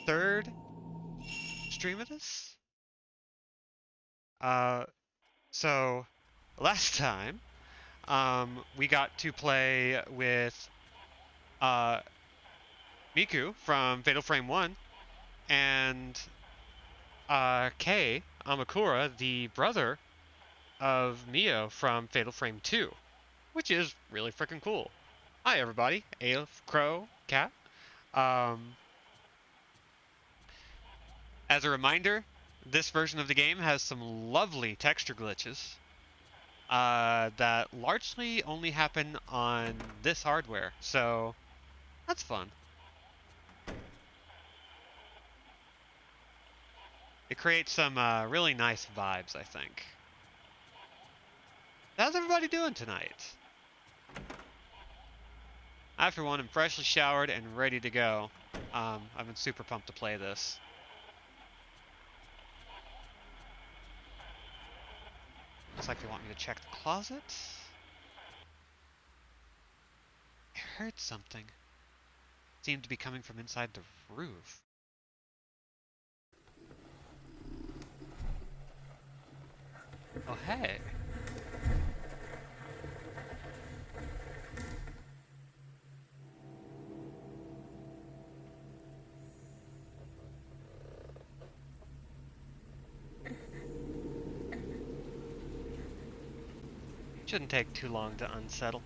third stream of this. Uh, so last time, we got to play with uh Miku from Fatal Frame 1 and Kei Amakura, the brother of Mio from Fatal Frame 2, which is really freaking cool. Hi everybody, Aleph, Crow, Cat. Um, as a reminder, this version of the game has some lovely texture glitches that largely only happen on this hardware, so that's fun. It creates some really nice vibes, I think. How's everybody doing tonight? I, for one, am freshly showered and ready to go. I've been super pumped to play this. Looks like they want me to check the closet. I heard something. It seemed to be coming from inside the roof. Oh, hey. Shouldn't take too long to unsettle.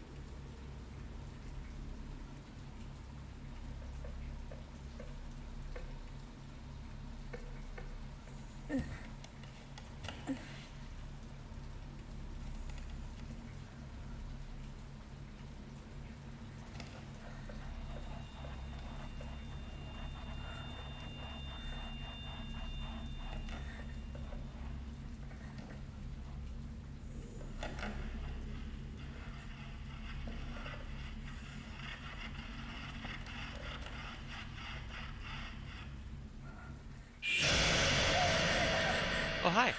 Oh, hi.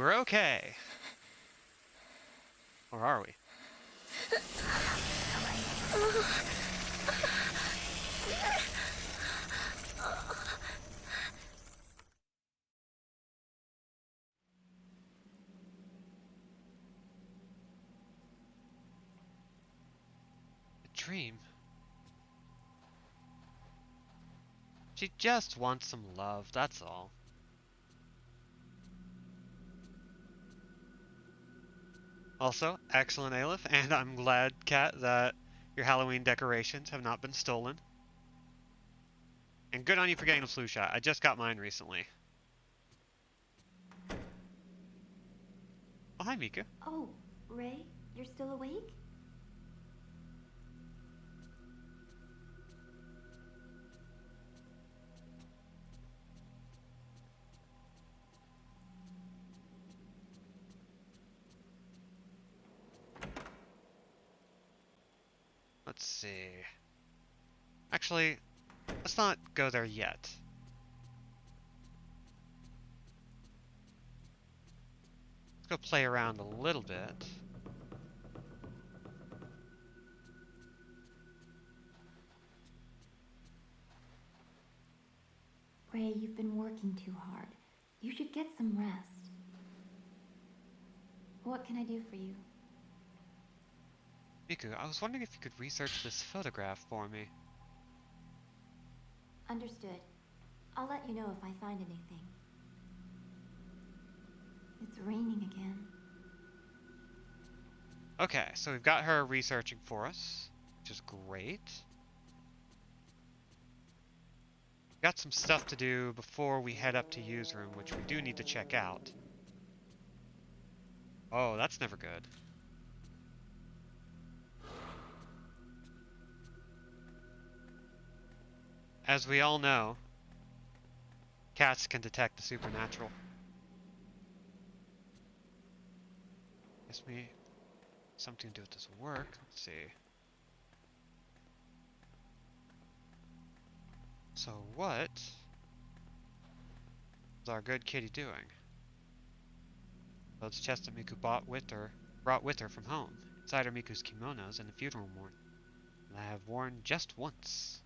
We're okay. Or are we? A dream. She just wants some love, that's all. Also, excellent Aleph, and I'm glad, Kat, that your Halloween decorations have not been stolen. And good on you for getting a flu shot. I just got mine recently. Oh, hi, Mika. Oh, Ray, you're still awake? Let's see. Actually, let's not go there yet. Let's go play around a little bit. Ray, you've been working too hard. You should get some rest. What can I do for you? Miku, I was wondering if you could research this photograph for me. Understood. I'll let you know if I find anything. It's raining again. Okay, so we've got her researching for us, which is great. Got some stuff to do before we head up to Use Room, which we do need to check out. Oh, that's never good. as we all know, cats can detect the supernatural. Guess me something to do with this work. Let's see. So what is our good kitty doing? Those chests that Miku brought with her from home. Inside are Miku's kimonos and the funeral mourning that I have worn just once.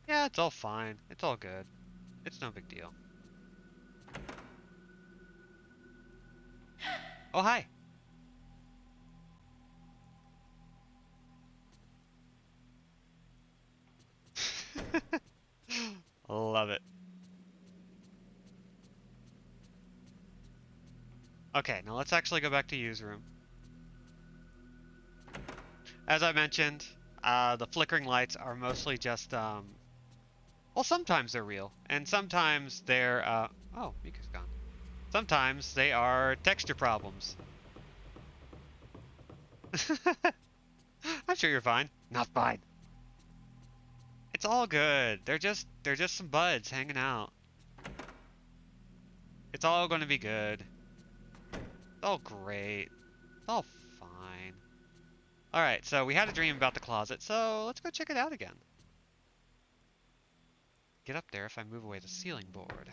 Yeah, it's all fine. It's all good. It's no big deal. Oh, hi! Love it. Okay, now let's actually go back to Yu's room. As I mentioned, the flickering lights are mostly just, well, sometimes they're real, and sometimes they're, oh, Miku's gone. Sometimes they are texture problems. I'm sure you're fine. Not fine. It's all good. They're just some buds hanging out. It's all going to be good. It's all great. It's all fine. All right, so we had a dream about the closet, so let's go check it out again. Get up there if I move away the ceiling board.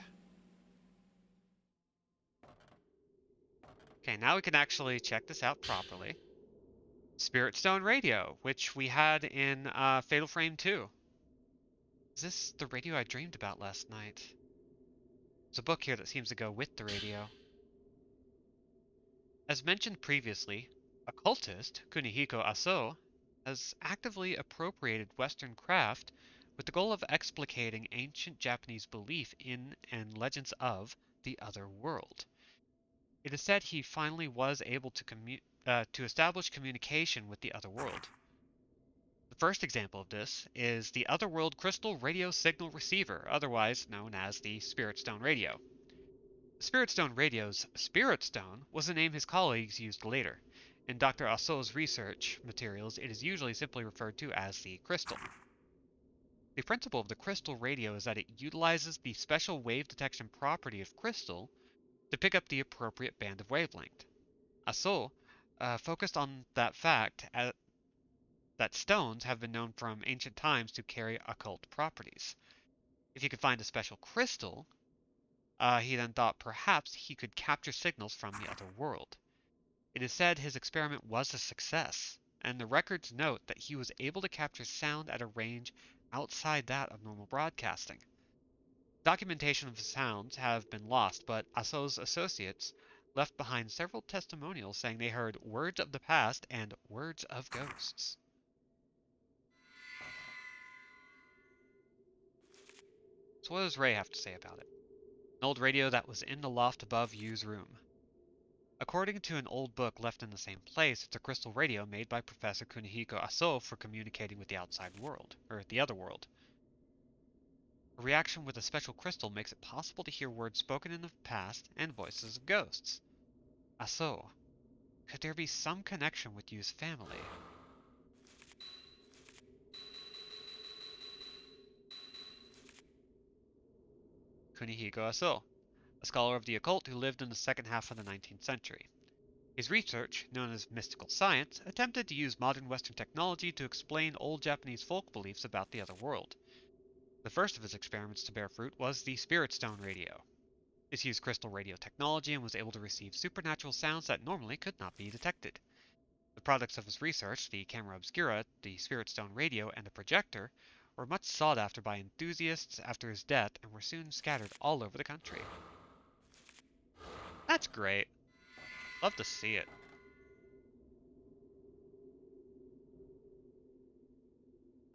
Okay, now we can actually check this out properly. Spirit Stone Radio, which we had in Fatal Frame 2. Is this the radio I dreamed about last night? There's a book here that seems to go with the radio. As mentioned previously, occultist Kunihiko Aso has actively appropriated Western craft with the goal of explicating ancient Japanese belief in and legends of the other world. It is said he finally was able to establish communication with the other world. The first example of this is the Otherworld Crystal Radio Signal Receiver, otherwise known as the Spirit Stone Radio. Spirit Stone Radio's Spirit Stone was a name his colleagues used later. In Dr. Aso's research materials, it is usually simply referred to as the crystal. The principle of the crystal radio is that it utilizes the special wave detection property of crystal to pick up the appropriate band of wavelength. Aso focused on that fact that stones have been known from ancient times to carry occult properties. If he could find a special crystal, he then thought perhaps he could capture signals from the other world. It is said his experiment was a success, and the records note that he was able to capture sound at a range outside that of normal broadcasting. Documentation of the sounds have been lost, but Aso's associates left behind several testimonials saying they heard words of the past and words of ghosts. So what does Ray have to say about it? An old radio that was in the loft above Yu's room. According to an old book left in the same place, it's a crystal radio made by Professor Kunihiko Aso for communicating with the outside world, or the other world. A reaction with a special crystal makes it possible to hear words spoken in the past and voices of ghosts. Aso, could there be some connection with Yu's family? Kunihiko Aso, a scholar of the occult who lived in the second half of the 19th century. His research, known as mystical science, attempted to use modern Western technology to explain old Japanese folk beliefs about the other world. The first of his experiments to bear fruit was the Spirit Stone radio. This used crystal radio technology and was able to receive supernatural sounds that normally could not be detected. The products of his research, the camera obscura, the Spirit Stone radio, and the projector, were much sought after by enthusiasts after his death and were soon scattered all over the country. That's great. Love to see it.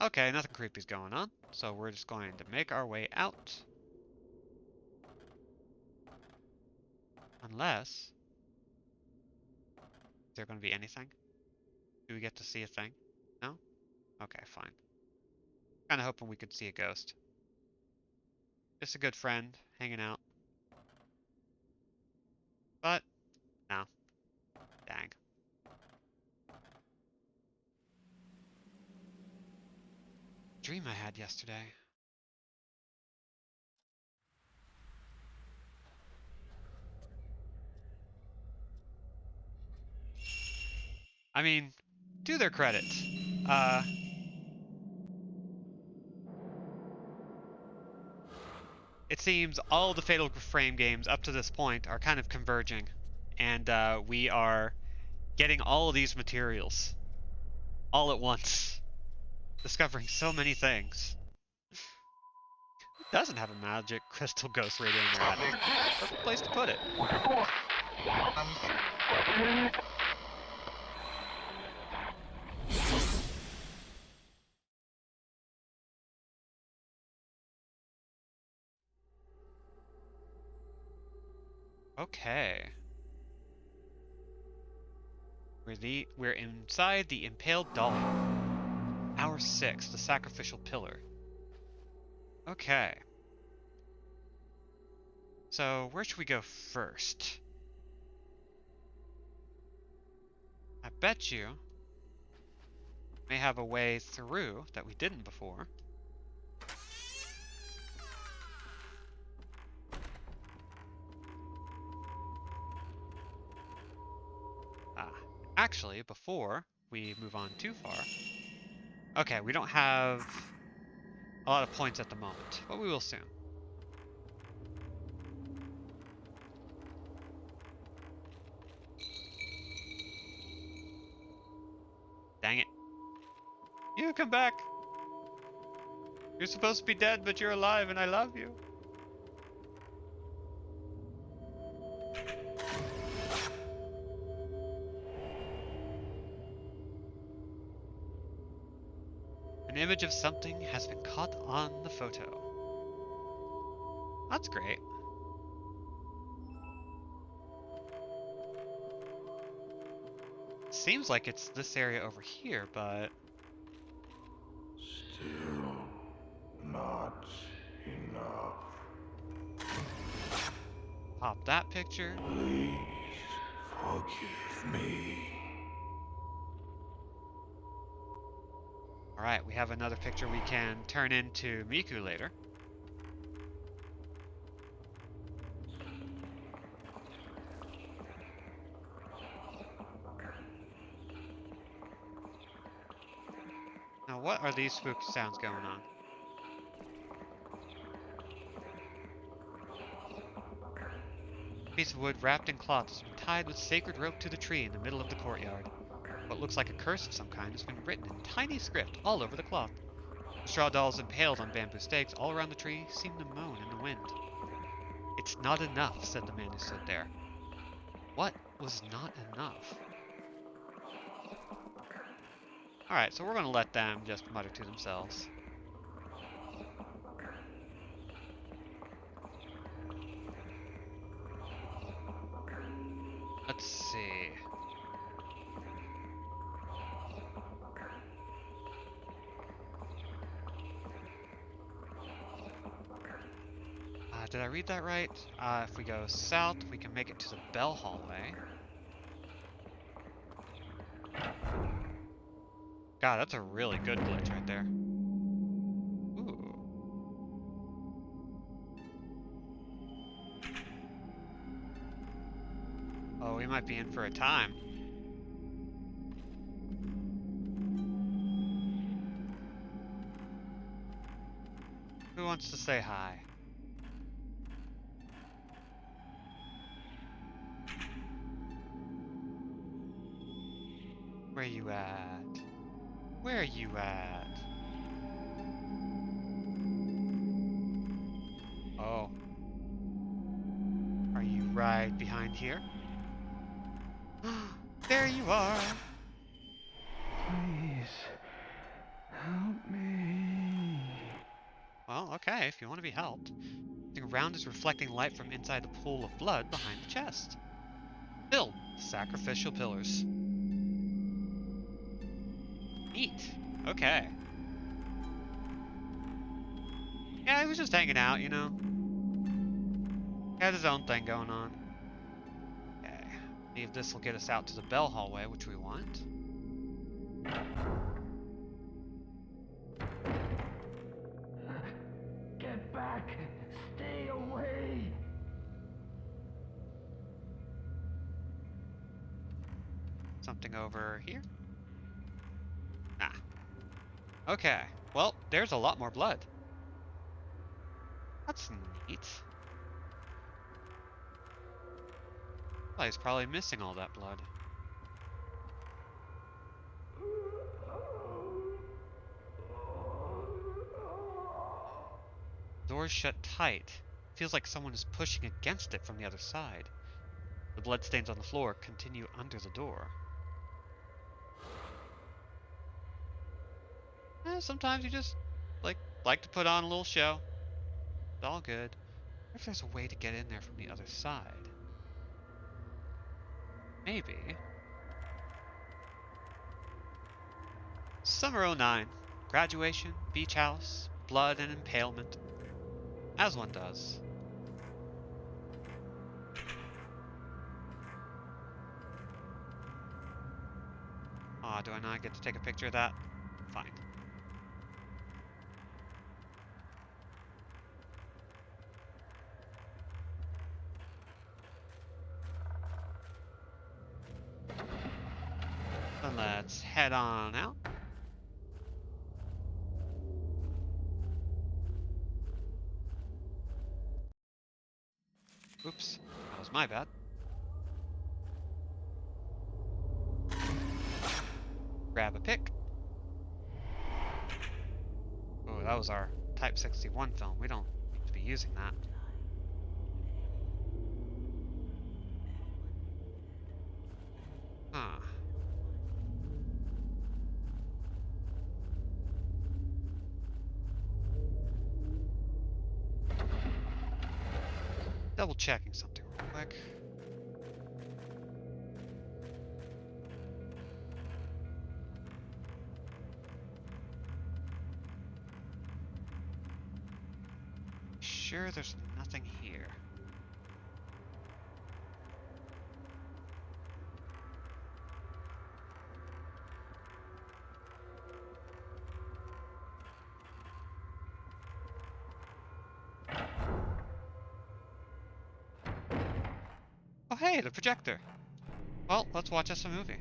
Okay, nothing creepy's going on, so we're just going to make our way out. Unless... is there going to be anything? Do we get to see a thing? No? Okay, fine. Kind of hoping we could see a ghost. Just a good friend hanging out. But, no. Dang. Dream I had yesterday. I mean, to their credit. Uh, it seems all the Fatal Frame games up to this point are kind of converging. And we are getting all of these materials all at once. Discovering so many things. Who doesn't have a magic crystal ghost radio in their attic? Perfect place to put it. Okay. We're inside the impaled doll. Hour 6, the sacrificial pillar. Okay. So, where should we go first? I bet you may have a way through that we didn't before. Actually, before we move on too far. Okay, we don't have a lot of points at the moment, but we will soon. Dang it. You come back! You're supposed to be dead, but you're alive and I love you. An image of something has been caught on the photo. That's great. Seems like it's this area over here, but... Still not enough. Pop that picture. Please forgive me. Alright, we have another picture we can turn into Miku later. Now, what are these spooky sounds going on? A piece of wood wrapped in cloth has been tied with sacred rope to the tree in the middle of the courtyard. What looks like a curse of some kind has been written in tiny script all over the cloth. The straw dolls impaled on bamboo stakes all around the tree seem to moan in the wind. It's not enough, said the man who stood there. What was not enough? Alright, so we're going to let them just mutter to themselves. Let's see. Did I read that right? If we go south, we can make it to the bell hallway. God, that's a really good glitch right there. Ooh. Oh, we might be in for a time. Who wants to say hi? Where you at? Where you at? Oh. Are you right behind here? There you are! Please help me. Well, okay, if you want to be helped. Something round is reflecting light from inside the pool of blood behind the chest. Filled with sacrificial pillars. Neat. Okay. Yeah, he was just hanging out, you know. Had his own thing going on. Okay. See if this will get us out to the bell hallway, which we want. Get back! Stay away! Something over here? Nah. Okay. Well, there's a lot more blood. That's neat. Well, he's probably missing all that blood. Door's shut tight. Feels like someone is pushing against it from the other side. The bloodstains on the floor continue under the door. Sometimes you just like to put on a little show. It's all good. What if there's a way to get in there from the other side? Maybe. Summer '09. Graduation, beach house, blood and impalement. As one does. Aw, do I not get to take a picture of that? Fine. Then let's head on out. Oops, that was my bad. Grab a pick. Oh, that was our Type 61 film. We don't need to be using that. Huh. Double checking something real quick. Sure, there's nothing here. Oh, hey, the projector. Well, let's watch us a movie.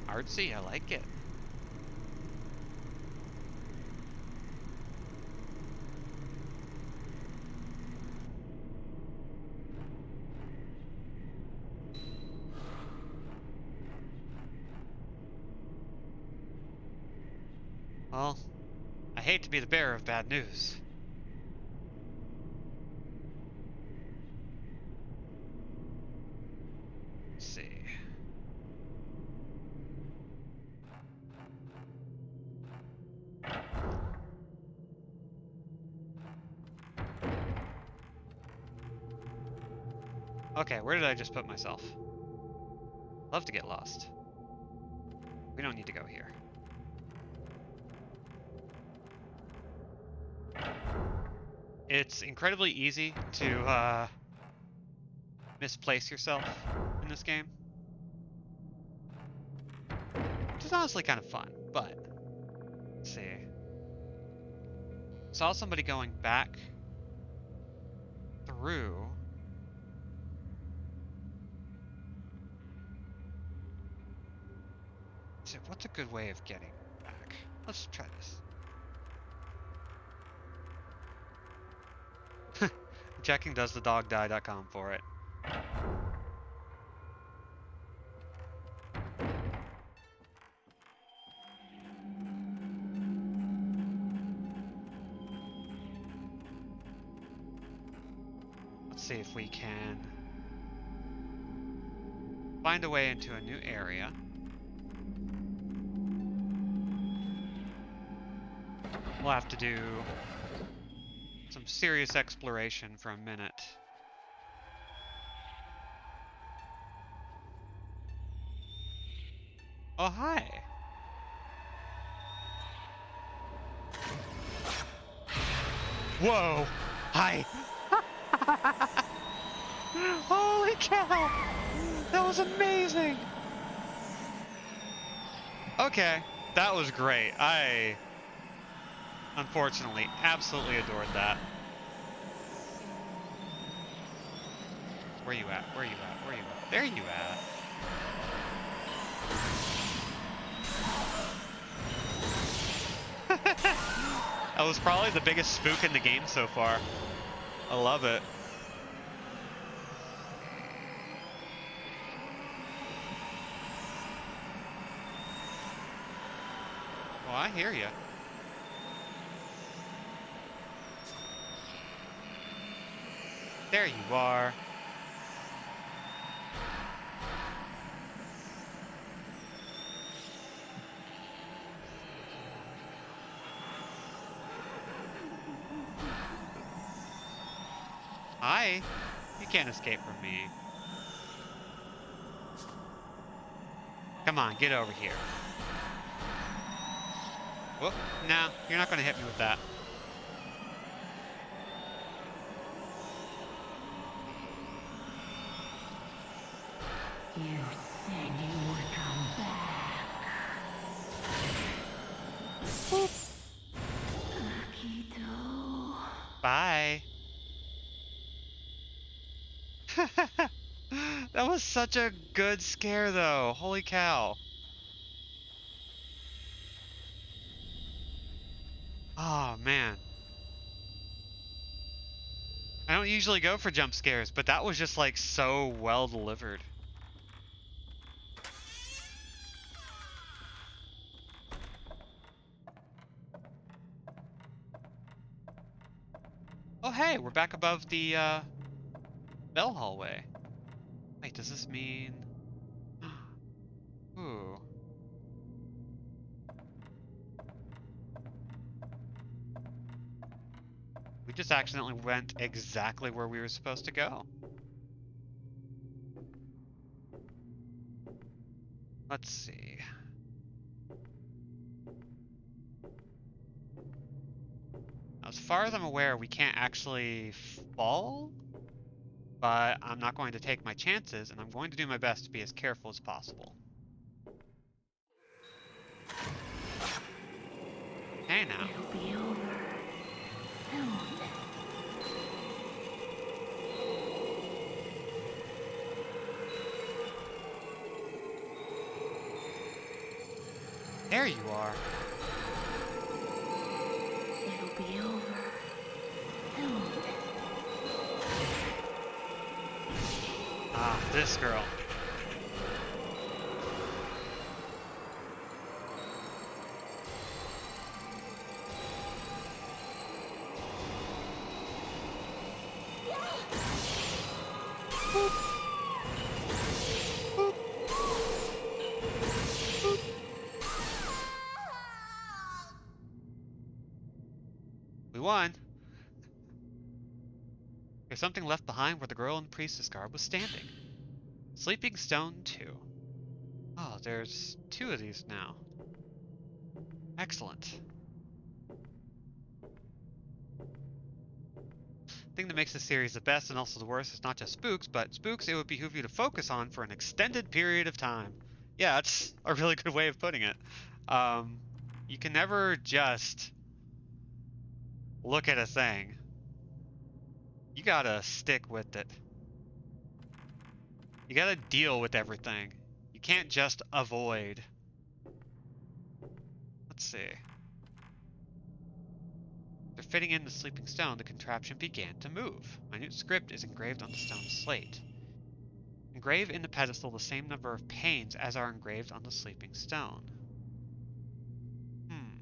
Artsy, I like it. Well, I hate to be the bearer of bad news. Let's see. Okay, where did I just put myself? Love to get lost. We don't need to go here. It's incredibly easy to misplace yourself in this game, which is honestly kind of fun, but let's see. Saw somebody going back through. Let's see, what's a good way of getting back? Let's try this. Checking doesthedogdie.com for it. Let's see if we can find a way into a new area. we'll have to do some serious exploration for a minute. Oh, hi. Whoa. Hi. Holy cow. That was amazing. Okay. That was great. I, unfortunately, absolutely adored that. Where you at? Where you at? Where you at? There you at. That was probably the biggest spook in the game so far. I love it. Well, I hear you. There you are. Hi. You can't escape from me. Come on, get over here. Whoop. No, you're not going to hit me with that. You said you would come back. Akito. Bye. That was such a good scare, though. Holy cow. Oh, man. I don't usually go for jump scares, but that was just like so well delivered. Oh, hey, we're back above the bell hallway. Wait, does this mean... Ooh. We just accidentally went exactly where we were supposed to go. Let's see. As far as I'm aware, we can't actually fall, but I'm not going to take my chances, and I'm going to do my best to be as careful as possible. Hey now. It'll be over soon. There you are. It'll be over soon. Ah, this girl. We won. There's something left behind where the girl in priestess garb was standing. Sleeping Stone 2. Oh, there's 2 of these now. Excellent. The thing that makes this series the best and also the worst is not just spooks, but spooks it would behoove you to focus on for an extended period of time. Yeah, that's a really good way of putting it. Um, you can never just look at a thing. You gotta stick with it. You gotta deal with everything. You can't just avoid. Let's see. After fitting in the sleeping stone, the contraption began to move. Minute script is engraved on the stone slate. Engrave in the pedestal the same number of panes as are engraved on the sleeping stone. Hmm.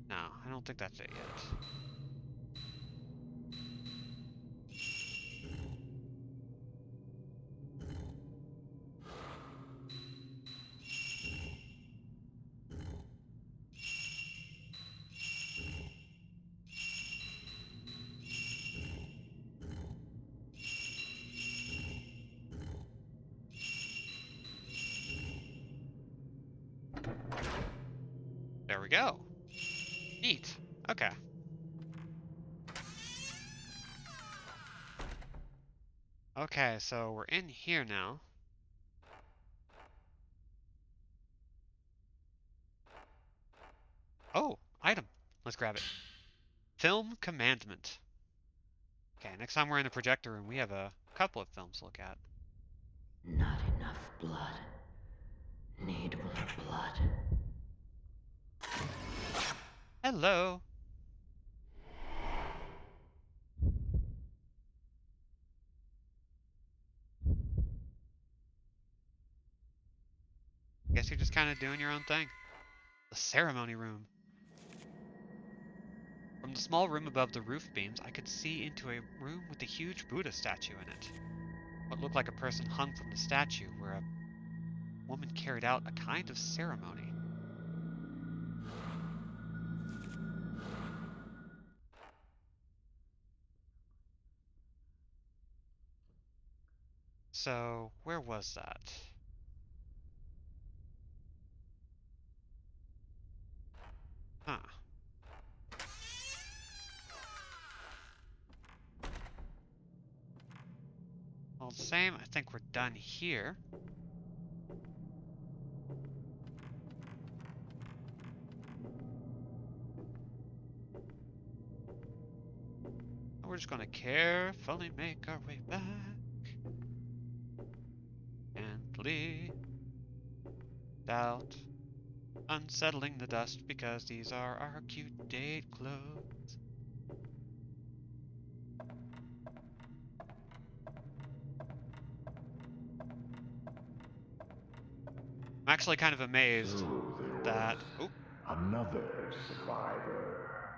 No, I don't think that's it yet. we go. Neat. Okay. Okay, so we're in here now. Oh, item. Let's grab it. Film Commandment. Okay, next time we're in the projector room, we have a couple of films to look at. Not enough blood. Need more blood. Hello. Guess you're just kind of doing your own thing. The ceremony room. From the small room above the roof beams, I could see into a room with a huge Buddha statue in it. What looked like a person hung from the statue, where a woman carried out a kind of ceremony. So, where was that? Huh. All the same, I think we're done here. We're just gonna carefully make our way back. Gently. Without unsettling the dust, because these are our cute date clothes. I'm actually kind of amazed So there that... was Oh, another survivor.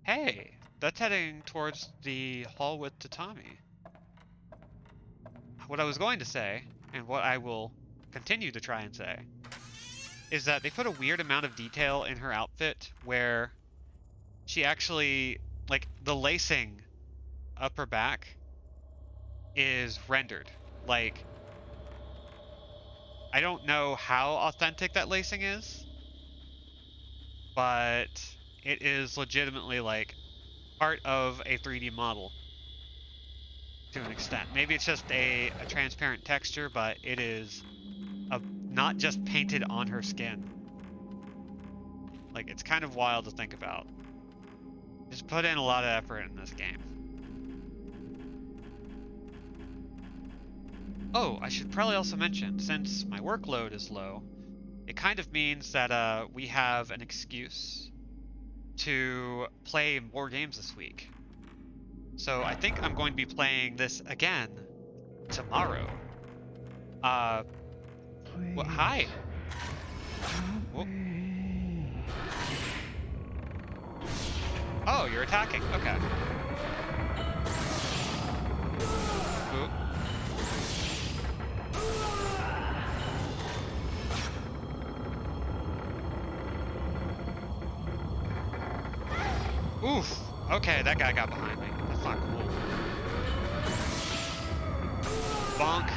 hey! That's heading towards the hall with Tatami. What I was going to say, and what I will continue to try and say, is that they put a weird amount of detail in her outfit where she actually, like, the lacing up her back is rendered. Like, I don't know how authentic that lacing is, but it is legitimately, like, part of a 3D model to an extent. Maybe it's just a transparent texture, but it is not just painted on her skin. Like, it's kind of wild to think about. Just put in a lot of effort in this game. Oh, I should probably also mention, since my workload is low, it kind of means that we have an excuse to play more games this week. So I think I'm going to be playing this again tomorrow. What? Hi. Whoa. Oh, you're attacking. Okay. Ooh. Oof. Okay, that guy got behind me. That's not cool. Bonk.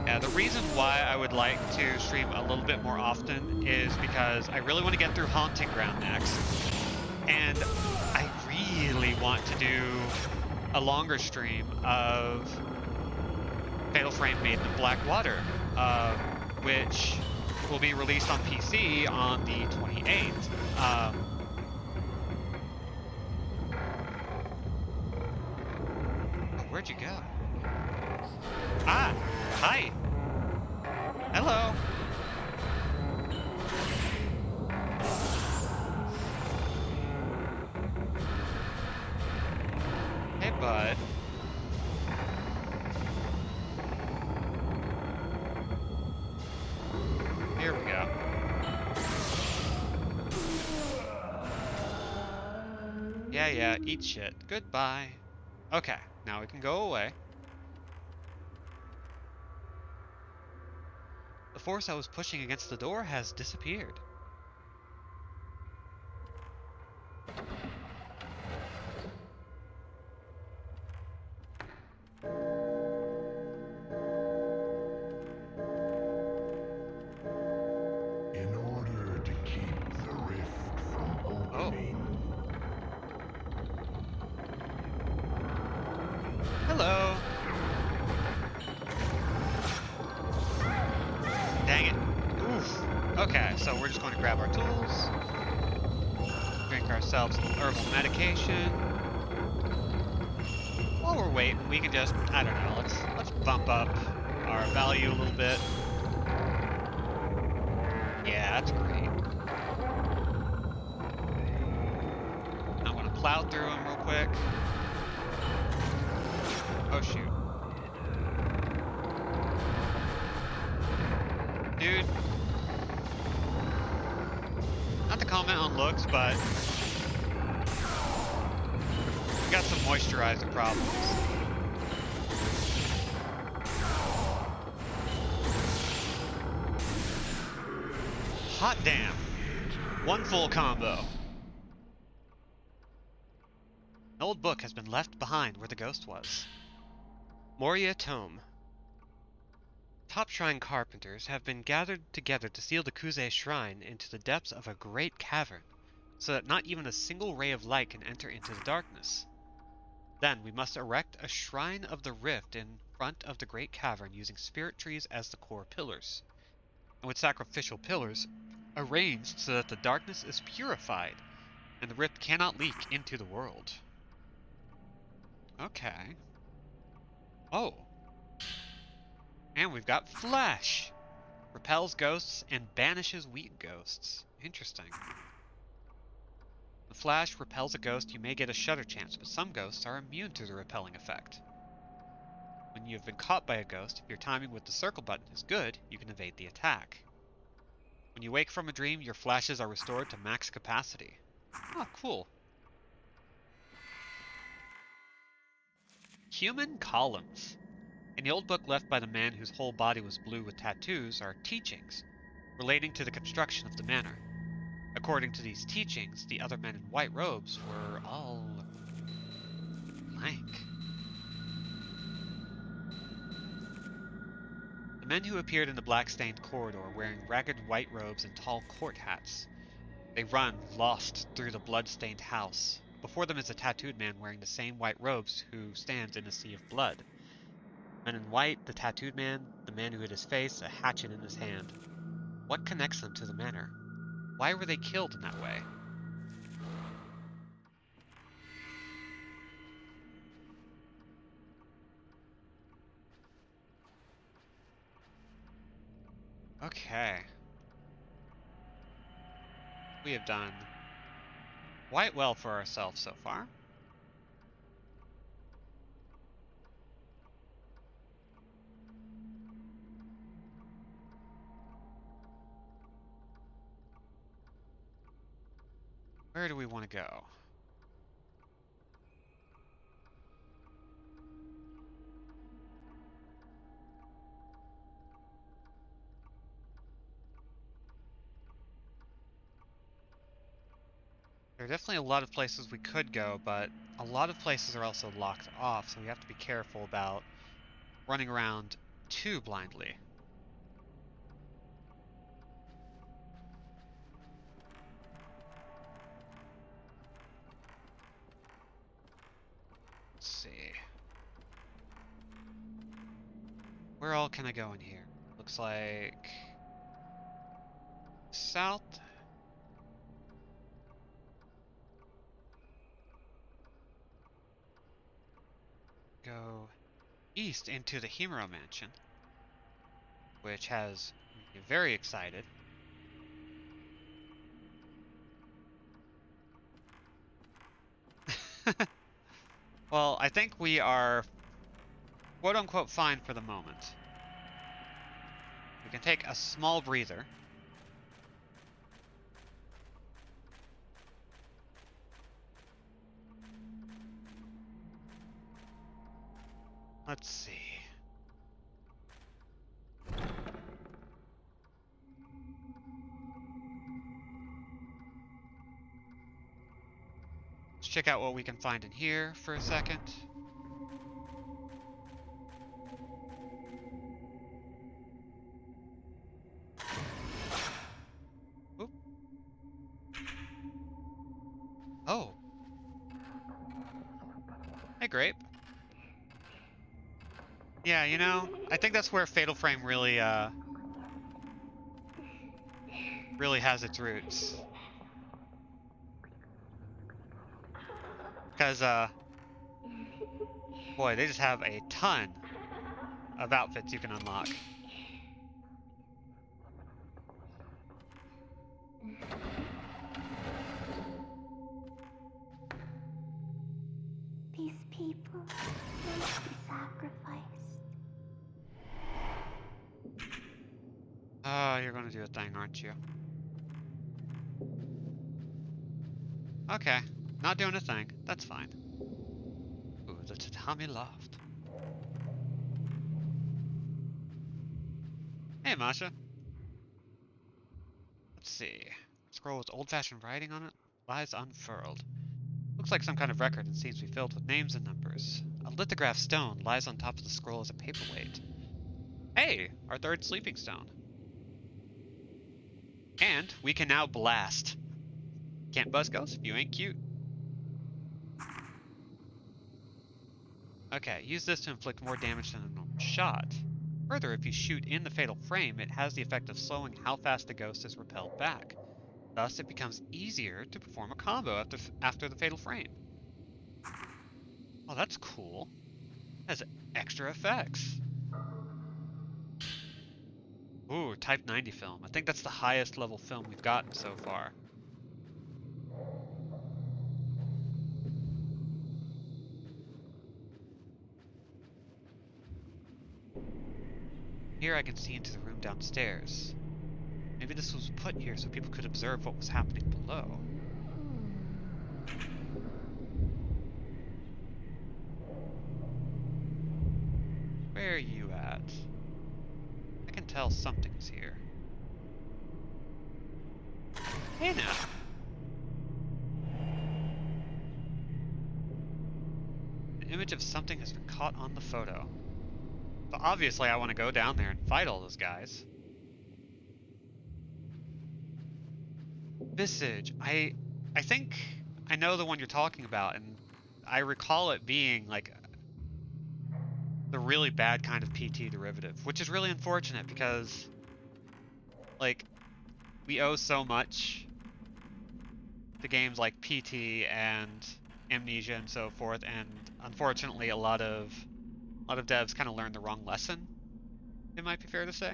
Yeah, the reason why I would like to stream a little bit more often is because I really want to get through Haunting Ground next. And I really want to do a longer stream of Fatal Frame Maiden of Blackwater, which will be released on PC on the 28th. Oh, where'd you go? Ah, hi. Hello. Hey, bud. Here we go. Yeah, eat shit. Goodbye. Okay, now we can go away. The force I was pushing against the door has disappeared. So we're just going to grab our tools, drink ourselves a little herbal medication. While we're waiting, we can just, I don't know, let's bump up our value a little bit. Yeah, that's great. I want to plow through them real quick. Oh shoot. Dude. Not to comment on looks, but we got some moisturizer problems. Hot damn. One full combo. An old book has been left behind where the ghost was. Moria Tome. Top shrine carpenters have been gathered together to seal the Kuze shrine into the depths of a great cavern, so that not even a single ray of light can enter into the darkness. Then we must erect a shrine of the rift in front of the great cavern using spirit trees as the core pillars, and with sacrificial pillars arranged so that the darkness is purified and the rift cannot leak into the world. Okay. Oh. And we've got Flash! Repels ghosts and banishes weak ghosts. Interesting. The Flash repels a ghost, you may get a shudder chance, but some ghosts are immune to the repelling effect. When you have been caught by a ghost, if your timing with the circle button is good, you can evade the attack. When you wake from a dream, your flashes are restored to max capacity. Oh, cool. Human columns. In the old book left by the man whose whole body was blue with tattoos are teachings relating to the construction of the manor. According to these teachings, the other men in white robes were all blank. The men who appeared in the black-stained corridor wearing ragged white robes and tall court hats. They run, lost, through the blood-stained house. Before them is a tattooed man wearing the same white robes who stands in a sea of blood. Men in white, the tattooed man, the man who hid his face, a hatchet in his hand. What connects them to the manor? Why were they killed in that way? Okay. We have done quite well for ourselves so far. Where do we want to go? There are definitely a lot of places we could go, but a lot of places are also locked off, so we have to be careful about running around too blindly. Let's see. Where all can I go in here? Looks like south. Go east into the Himuro Mansion, which has me very excited. Well, I think we are quote-unquote fine for the moment. We can take a small breather. Let's see. Let's check out what we can find in here for a second. Oop. Oh. Hey, Grape. Yeah, you know, I think that's where Fatal Frame really really has its roots. Because, boy, they just have a ton of outfits you can unlock. These people must be sacrificed. Oh, you're gonna do a thing, aren't you? Okay. Not doing a thing. That's fine. Ooh, the tatami loft. Hey, Masha. Let's see. Scroll with old-fashioned writing on it lies unfurled. Looks like some kind of record and seems to be filled with names and numbers. A lithographed stone lies on top of the scroll as a paperweight. Hey, our third sleeping stone. And we can now blast. Can't buzz ghosts if you ain't cute. Okay, use this to inflict more damage than a normal shot. Further, if you shoot in the fatal frame, it has the effect of slowing how fast the ghost is repelled back. Thus, it becomes easier to perform a combo after the fatal frame. Oh, that's cool. It has extra effects. Ooh, Type 90 film. I think that's the highest level film we've gotten so far. Here I can see into the room downstairs. Maybe this was put here so people could observe what was happening below. Where are you at? I can tell something's here. Hey now! An image of something has been caught on the photo. So obviously I want to go down there and fight all those guys. Visage. I think I know the one you're talking about, and I recall it being like the really bad kind of PT derivative, which is really unfortunate because like we owe so much to games like PT and Amnesia and so forth, and unfortunately a lot of devs kind of learned the wrong lesson. It might be fair to say.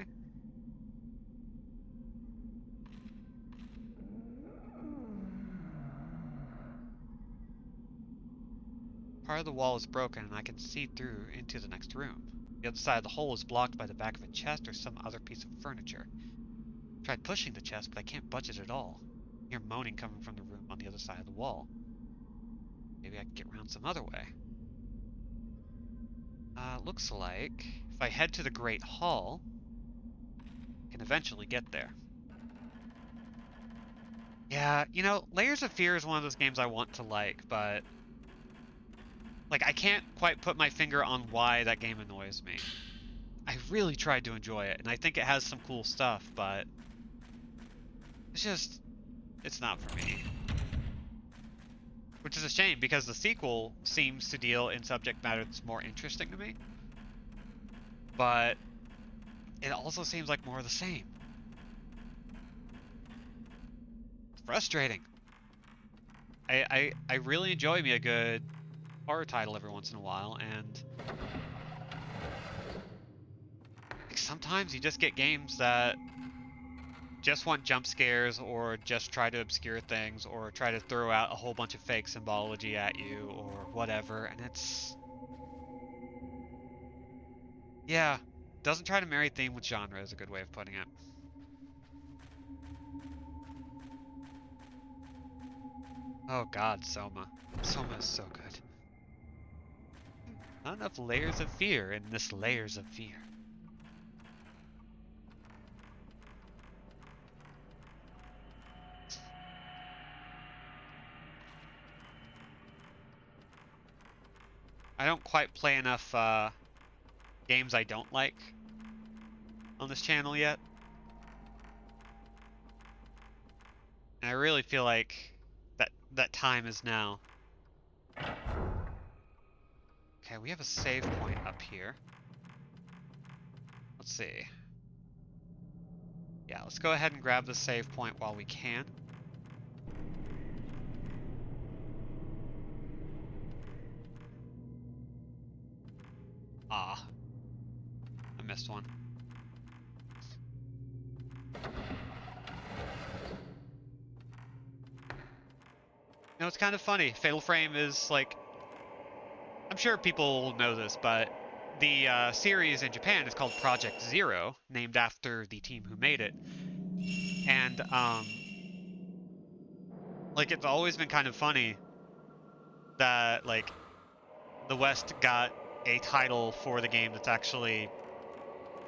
Part of the wall is broken and I can see through into the next room. The other side of the hole is blocked by the back of a chest or some other piece of furniture. I tried pushing the chest, but I can't budge it at all. I hear moaning coming from the room on the other side of the wall. Maybe I can get around some other way. Looks like if I head to the Great Hall, I can eventually get there. Yeah, you know, Layers of Fear is one of those games I want to like, but like I can't quite put my finger on why that game annoys me. I really tried to enjoy it, and I think it has some cool stuff, but it's not for me. Which is a shame, because the sequel seems to deal in subject matter that's more interesting to me. But it also seems like more of the same. It's frustrating. I really enjoy me a good horror title every once in a while, and like, sometimes you just get games that just want jump scares or just try to obscure things or try to throw out a whole bunch of fake symbology at you or whatever, and it's yeah, doesn't try to marry theme with genre is a good way of putting it. Oh god, Soma. Soma is so good. Not enough layers of fear in this layers of fear. I don't quite play enough games I don't like on this channel yet. And I really feel like that time is now. Okay, we have a save point up here. Let's see. Yeah, let's go ahead and grab the save point while we can. Ah, I missed one. You know, it's kind of funny. Fatal Frame is like, I'm sure people know this, but the series in Japan is called Project Zero, named after the team who made it. And like it's always been kind of funny that like the West got a title for the game that's actually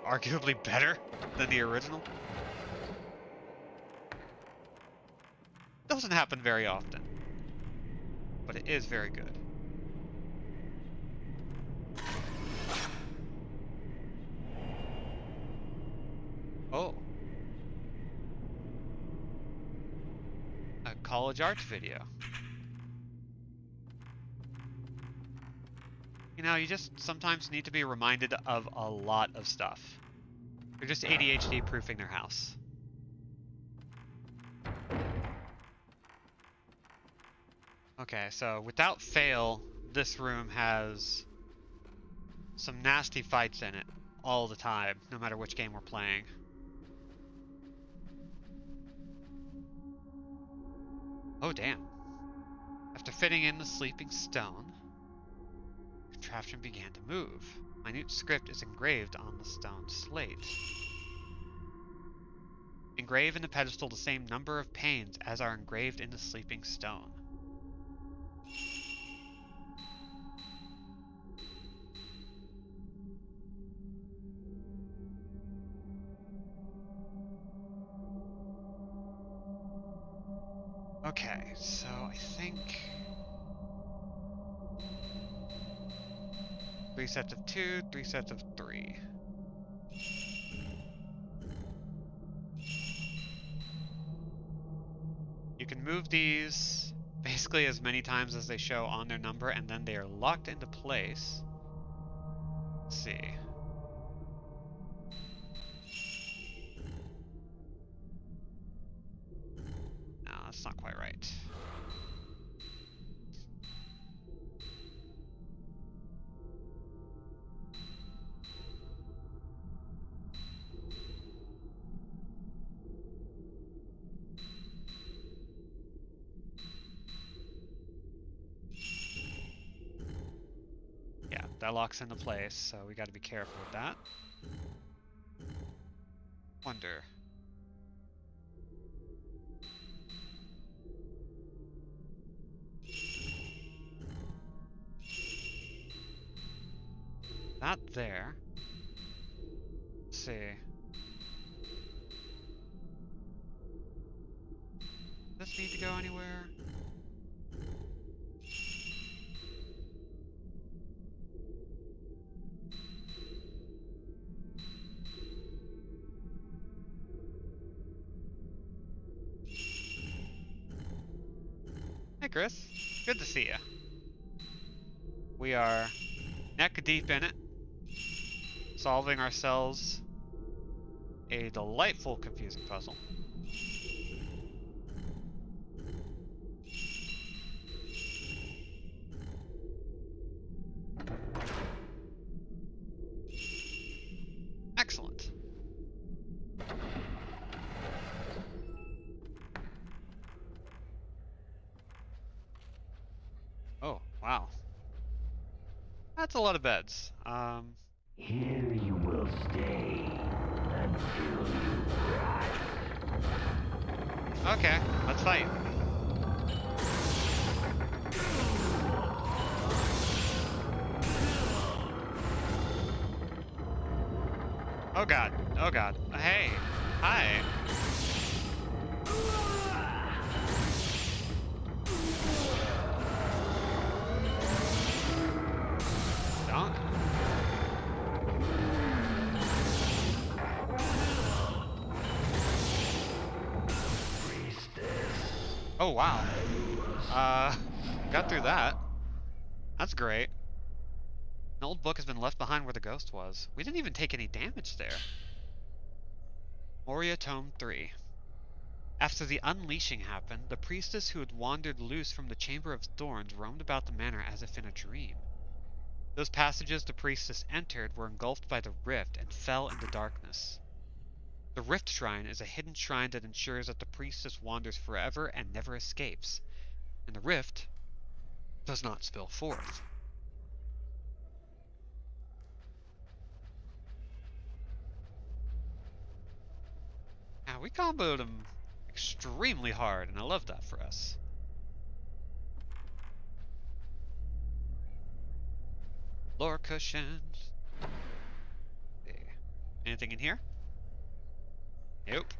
arguably better than the original. Doesn't happen very often, but it is very good. Oh, a college arts video. You know, you just sometimes need to be reminded of a lot of stuff. They're just ADHD proofing their house. Okay, so without fail, this room has some nasty fights in it all the time, no matter which game we're playing. Oh, damn. After fitting in the sleeping stone, the contraption began to move. Minute script is engraved on the stone slate. Engrave in the pedestal the same number of panes as are engraved in the sleeping stone. Okay, so I think 3 sets of 2, 3 sets of 3. You can move these basically as many times as they show on their number, and then they are locked into place. Let's see. No, that's not quite right. Yeah, that locks into place, so we gotta be careful with that. Wonder. Not there. Let's see. Does this need to go anywhere? Hey, Chris. Good to see you. We are neck deep in it, solving ourselves a delightful, confusing puzzle. Excellent. Oh, wow. That's a lot of beds. Here you will stay until you rot. Okay, let's fight. Oh god. Oh god. Hey. Hi. Don't. Oh wow. Got through that. That's great. An old book has been left behind where the ghost was. We didn't even take any damage there. Moria Tome 3. After the unleashing happened, the priestess who had wandered loose from the Chamber of Thorns roamed about the manor as if in a dream. Those passages the priestess entered were engulfed by the rift and fell into darkness. The Rift Shrine is a hidden shrine that ensures that the priestess wanders forever and never escapes, and the rift does not spill forth. Now, we comboed him extremely hard, and I love that for us. Floor cushions. Okay. Anything in here? Nope.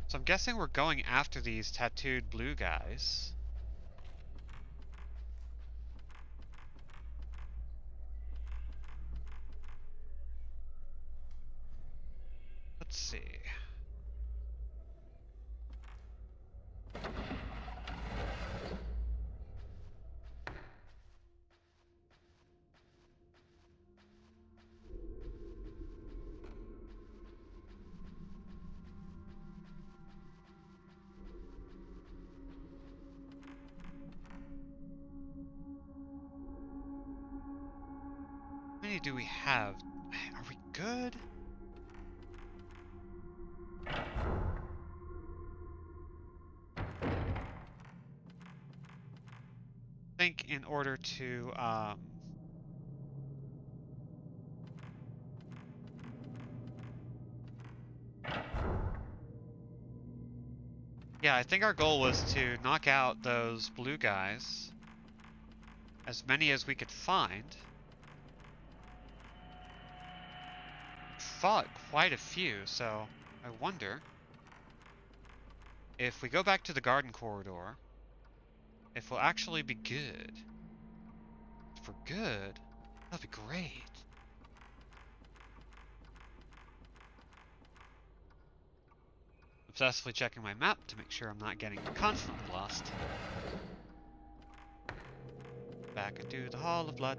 So I'm guessing we're going after these tattooed blue guys. Let's see. How many do we have? Are we good? I think in order to, yeah, I think our goal was to knock out those blue guys. As many as we could find. Fought quite a few, so I wonder if we go back to the garden corridor, if we'll actually be good. If we're good, that'd be great. Obsessively checking my map to make sure I'm not getting constantly lost. Back into the Hall of Blood.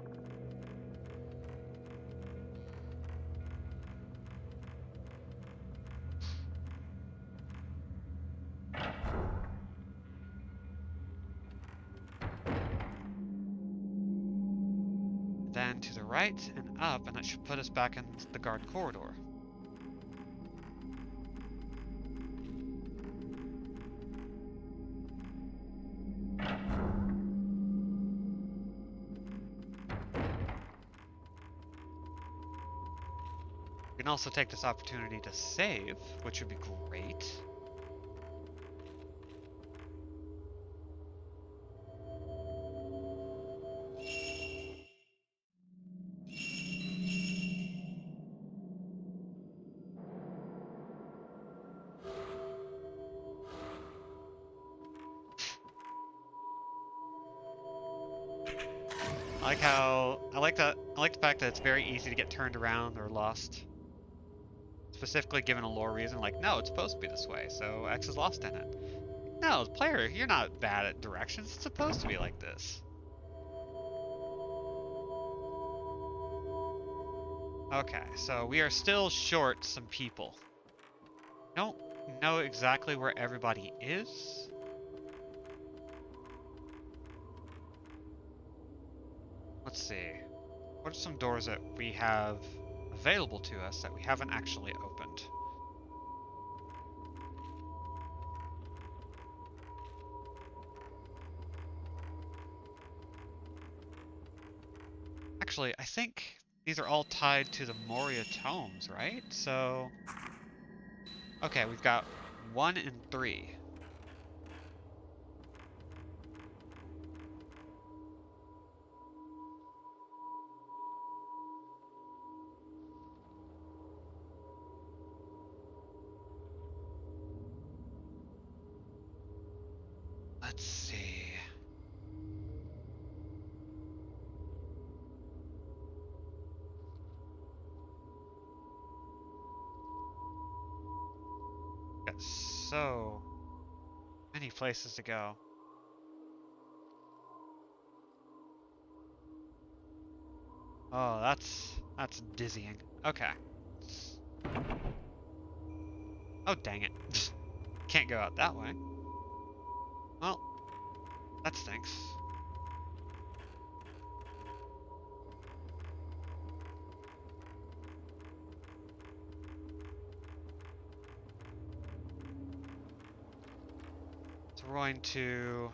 Then to the right and up, and that should put us back in the garden corridor. We can also take this opportunity to save, which would be great. I like the fact that it's very easy to get turned around or lost. Specifically given a lore reason, like, no, it's supposed to be this way, so X is lost in it. No, player, you're not bad at directions, it's supposed to be like this. Okay, so we are still short some people. Don't know exactly where everybody is. Let's see. What are some doors that we have available to us that we haven't actually opened? Actually, I think these are all tied to the Moria tomes, right? So, okay, we've got 1 and 3. Let's see. Got so many places to go. Oh, that's dizzying. Okay. Oh, dang it. Can't go out that way. Well, that stinks. So we're going to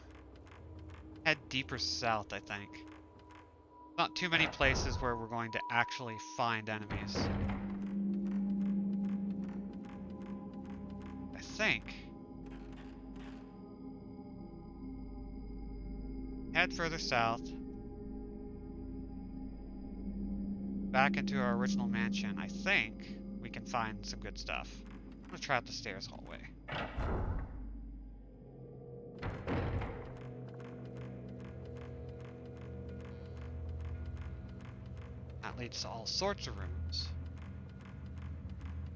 head deeper south, I think. Not too many places where we're going to actually find enemies. I think. Head further south. Back into our original mansion. I think we can find some good stuff. I'm gonna try out the stairs hallway. That leads to all sorts of rooms.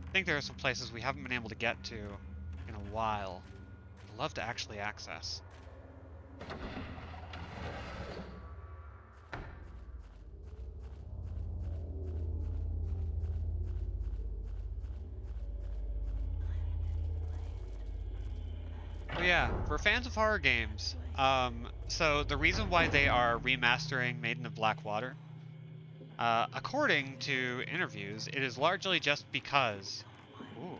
I think there are some places we haven't been able to get to in a while. I'd love to actually access. Oh yeah, for fans of horror games, so the reason why they are remastering Maiden of Blackwater, according to interviews, it is largely just because. Ooh,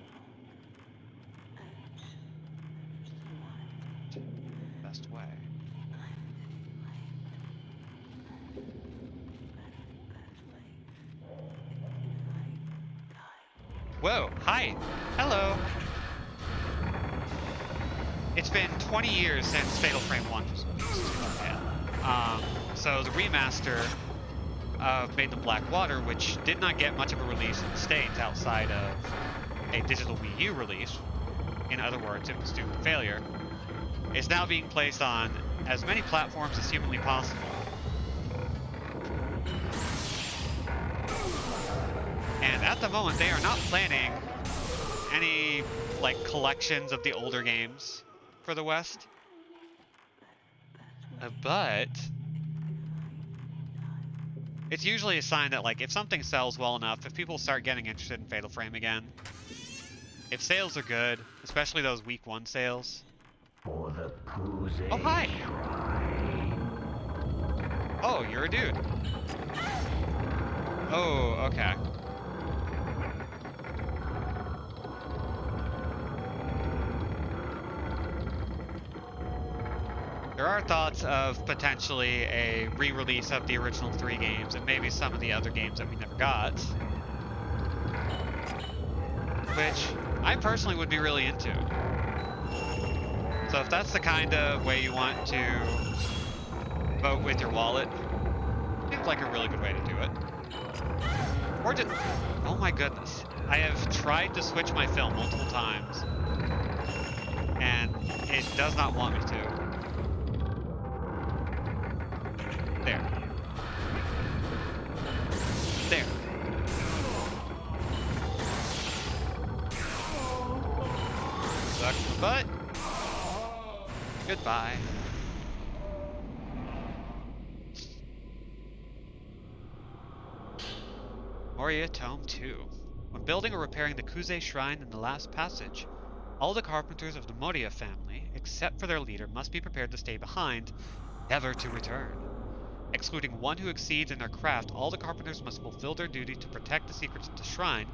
best way. Whoa, hi, hello. It's been 20 years since Fatal Frame 1 was released. So the remaster of Maiden of Blackwater, which did not get much of a release in the States outside of a digital Wii U release, in other words, it was doomed to failure, is now being placed on as many platforms as humanly possible. And at the moment, they are not planning any, like, collections of the older games for the West. But it's usually a sign that, like, if something sells well enough, if people start getting interested in Fatal Frame again, if sales are good, especially those week 1 sales. For the Kuze Oh, hi! Shrine. Oh, you're a dude. Oh, okay. There are thoughts of potentially a re-release of the original 3 games and maybe some of the other games that we never got. Which I personally would be really into. So if that's the kind of way you want to vote with your wallet, seems like a really good way to do it. Or just, oh my goodness. I have tried to switch my film multiple times, and it does not want me to. There. There. Suck the butt. Goodbye. Moria Tome 2. When building or repairing the Kuze Shrine in the last passage, all the carpenters of the Moria family, except for their leader, must be prepared to stay behind, never to return. Excluding one who exceeds in their craft, all the carpenters must fulfill their duty to protect the secrets of the shrine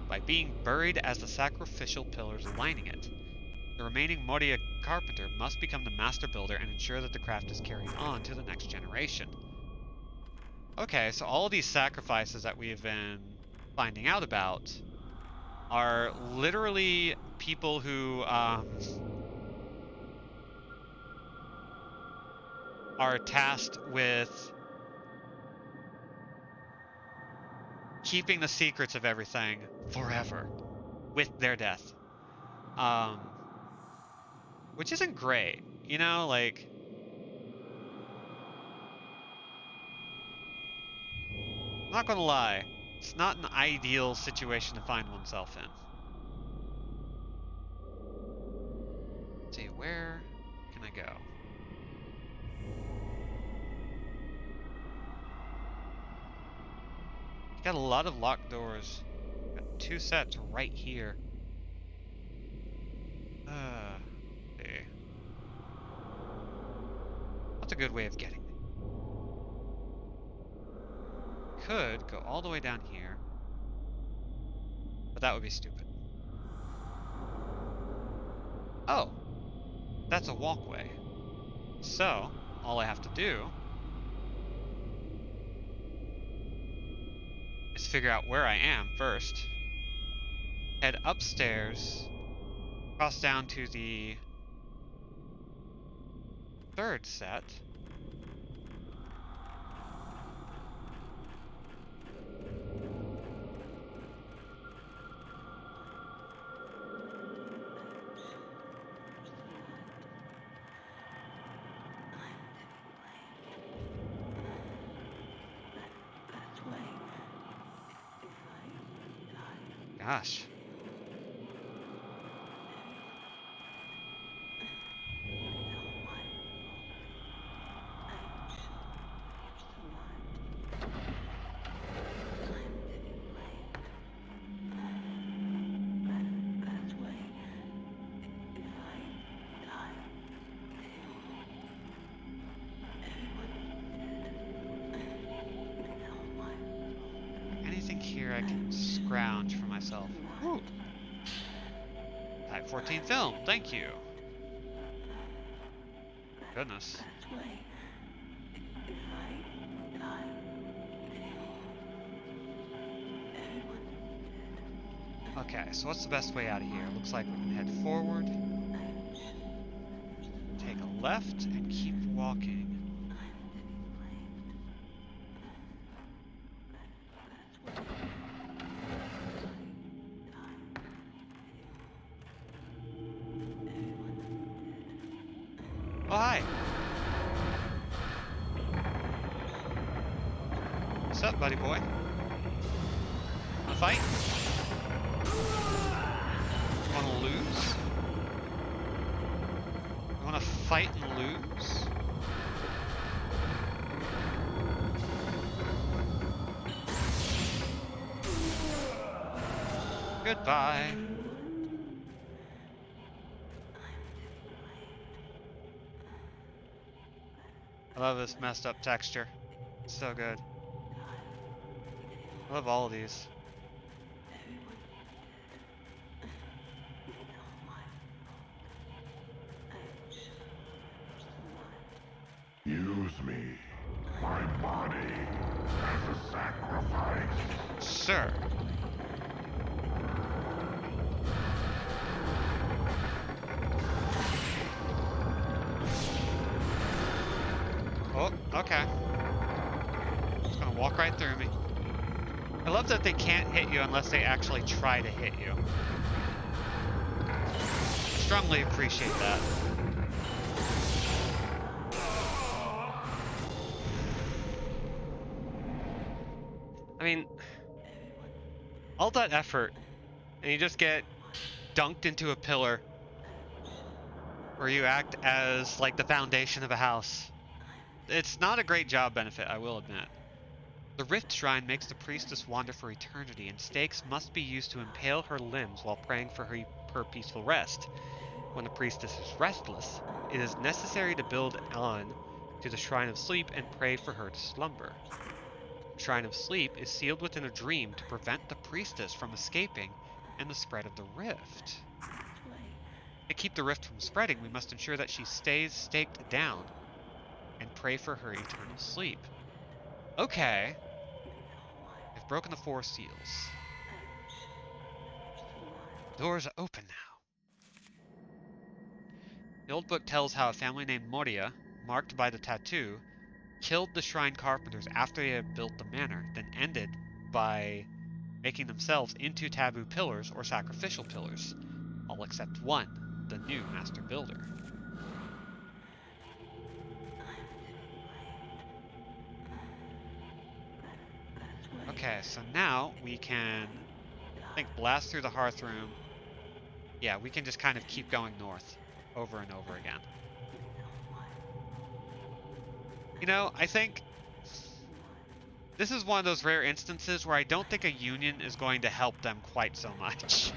by being buried as the sacrificial pillars lining it. The remaining Moria carpenter must become the master builder and ensure that the craft is carried on to the next generation. Okay, so all of these sacrifices that we've been finding out about are literally people who are tasked with keeping the secrets of everything forever with their death. Um, which isn't great, you know, like, I'm not gonna lie, it's not an ideal situation to find oneself in. Let's see, where can I go? Got a lot of locked doors. Got 2 sets right here. Okay. That's a good way of getting there. Could go all the way down here, but that would be stupid. Oh, that's a walkway. So, all I have to do is figure out where I am first, head upstairs, cross down to the 3rd set. Gosh. Anything here I can scrounge for myself. Ooh. Type 14 film, thank you. Goodness. Okay, so what's the best way out of here? Looks like we can head forward, take a left, and keep walking. Oh, hi! What's up, buddy boy? Wanna fight? Wanna lose? You wanna fight and lose? Goodbye. I love this messed up texture. It's so good. I love all of these. Use me, my body, as a sacrifice. Sir. Oh, okay. Just gonna walk right through me. I love that they can't hit you unless they actually try to hit you. Strongly appreciate that. I mean, all that effort, and you just get dunked into a pillar where you act as like the foundation of a house. It's not a great job benefit, I will admit. The Rift Shrine makes the priestess wander for eternity, and stakes must be used to impale her limbs while praying for her peaceful rest. When the priestess is restless, it is necessary to build on to the Shrine of Sleep and pray for her to slumber. The Shrine of Sleep is sealed within a dream to prevent the priestess from escaping and the spread of the rift. To keep the rift from spreading, we must ensure that she stays staked down and pray for her eternal sleep. Okay. I've broken the 4 seals. Doors are open now. The old book tells how a family named Moria, marked by the tattoo, killed the shrine carpenters after they had built the manor, then ended by making themselves into taboo pillars or sacrificial pillars, all except one, the new master builder. Okay, so now we can, I think, blast through the hearth room. Yeah, we can just kind of keep going north over and over again. You know, I think This is one of those rare instances where I don't think a union is going to help them quite so much.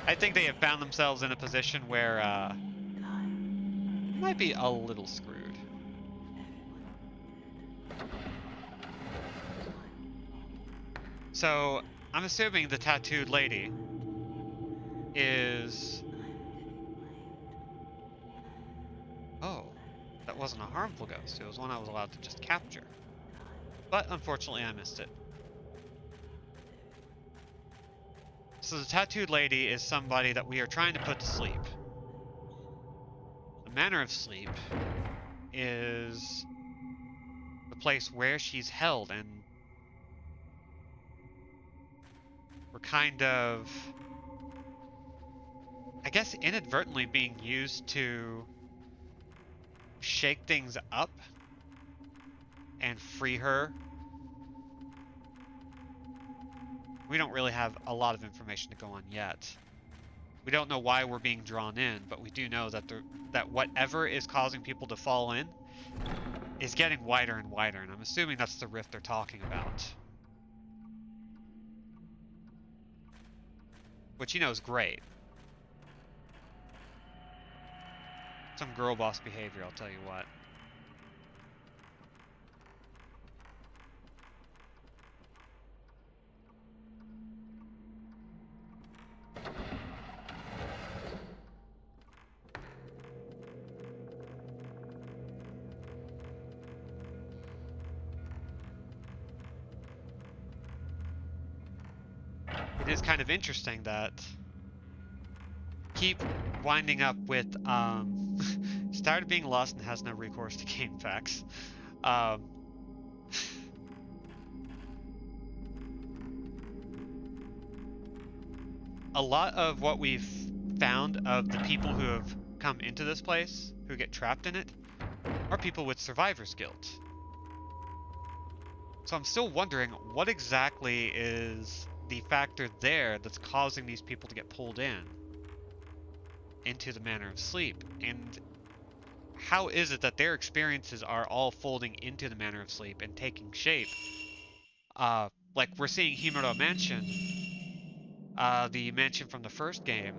I think they have found themselves in a position where they might be a little screwed. So I'm assuming the tattooed lady is... Oh, that wasn't a harmful ghost. It was one I was allowed to just capture. But unfortunately I missed it. So the tattooed lady is somebody that we are trying to put to sleep. The manner of sleep is the place where she's held, and we're kind of, I guess, inadvertently being used to shake things up and free her. We don't really have a lot of information to go on yet. We don't know why we're being drawn in, but we do know that that whatever is causing people to fall in is getting wider and wider, and I'm assuming that's the rift they're talking about. Which, you know, is great. Some girl boss behavior, I'll tell you what. It is kind of interesting that keep winding up with started being lost and has no recourse to game facts. Um, a lot of what we've found of the people who have come into this place, who get trapped in it, are people with survivor's guilt. So I'm still wondering what exactly is the factor there that's causing these people to get pulled into the manner of sleep, and how is it that their experiences are all folding into the manner of sleep and taking shape? Like we're seeing Himuro Mansion, the mansion from the first game,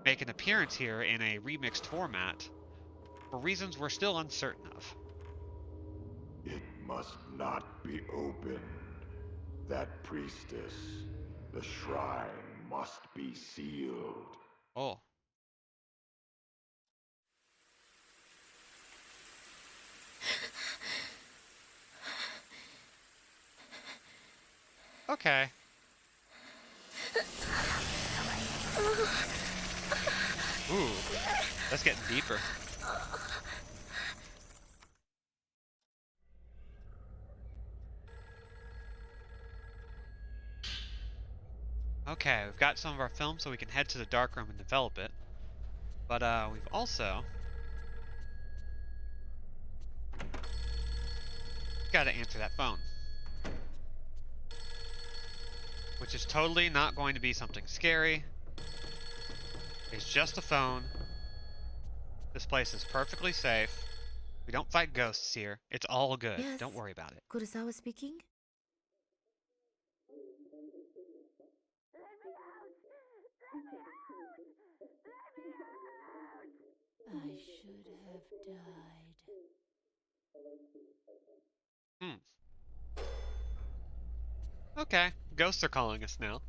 make an appearance here in a remixed format for reasons we're still uncertain of. It must not be opened. That priestess, the shrine must be sealed. Oh, okay. Ooh, that's getting deeper. Okay, we've got some of our film so we can head to the dark room and develop it. But we've also got to answer that phone. Which is totally not going to be something scary. It's just a phone. This place is perfectly safe. We don't fight ghosts here. It's all good. Yes. Don't worry about it. Kurosawa speaking? I should have died. Hmm. Okay. Ghosts are calling us now.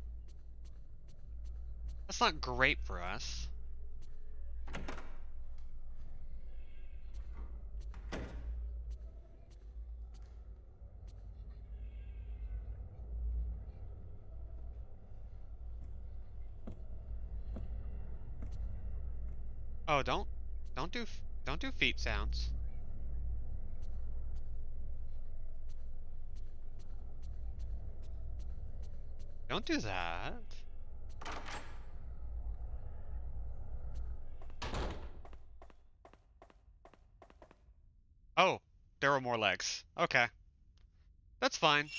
That's not great for us. Oh, don't do feet sounds. Don't do that. Oh, there were more legs. Okay. That's fine.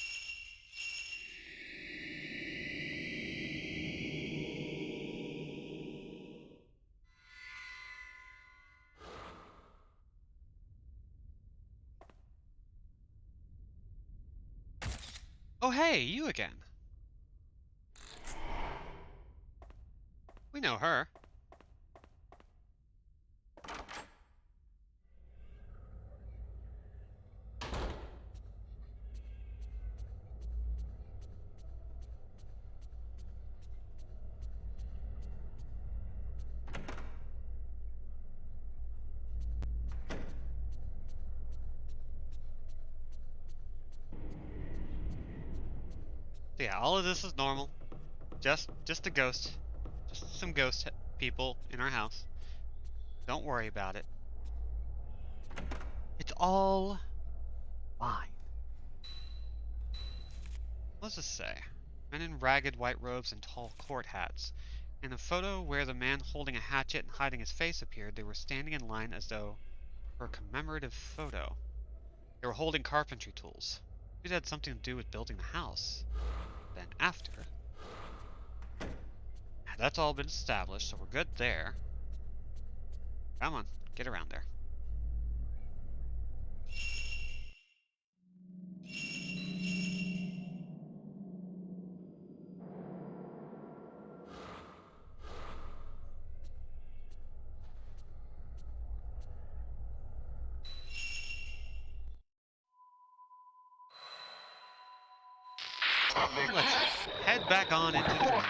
hey, you again. We know her. So yeah, all of this is normal. Just a ghost. Just some ghost people in our house. Don't worry about it. It's all fine. What does this say? Men in ragged white robes and tall court hats. In a photo where the man holding a hatchet and hiding his face appeared, they were standing in line as though for a commemorative photo. They were holding carpentry tools. It had something to do with building the house. Then after, that's all been established, so we're good there. Come on, get around there. Let's head back on into the dream world.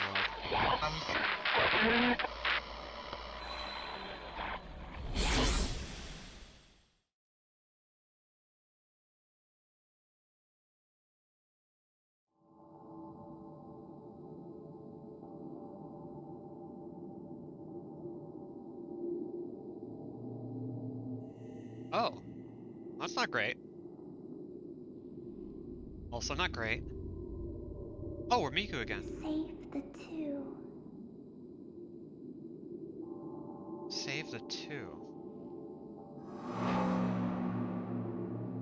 Oh, that's not great. Also not great. Oh, we're Miku again. Save the two. Save the two.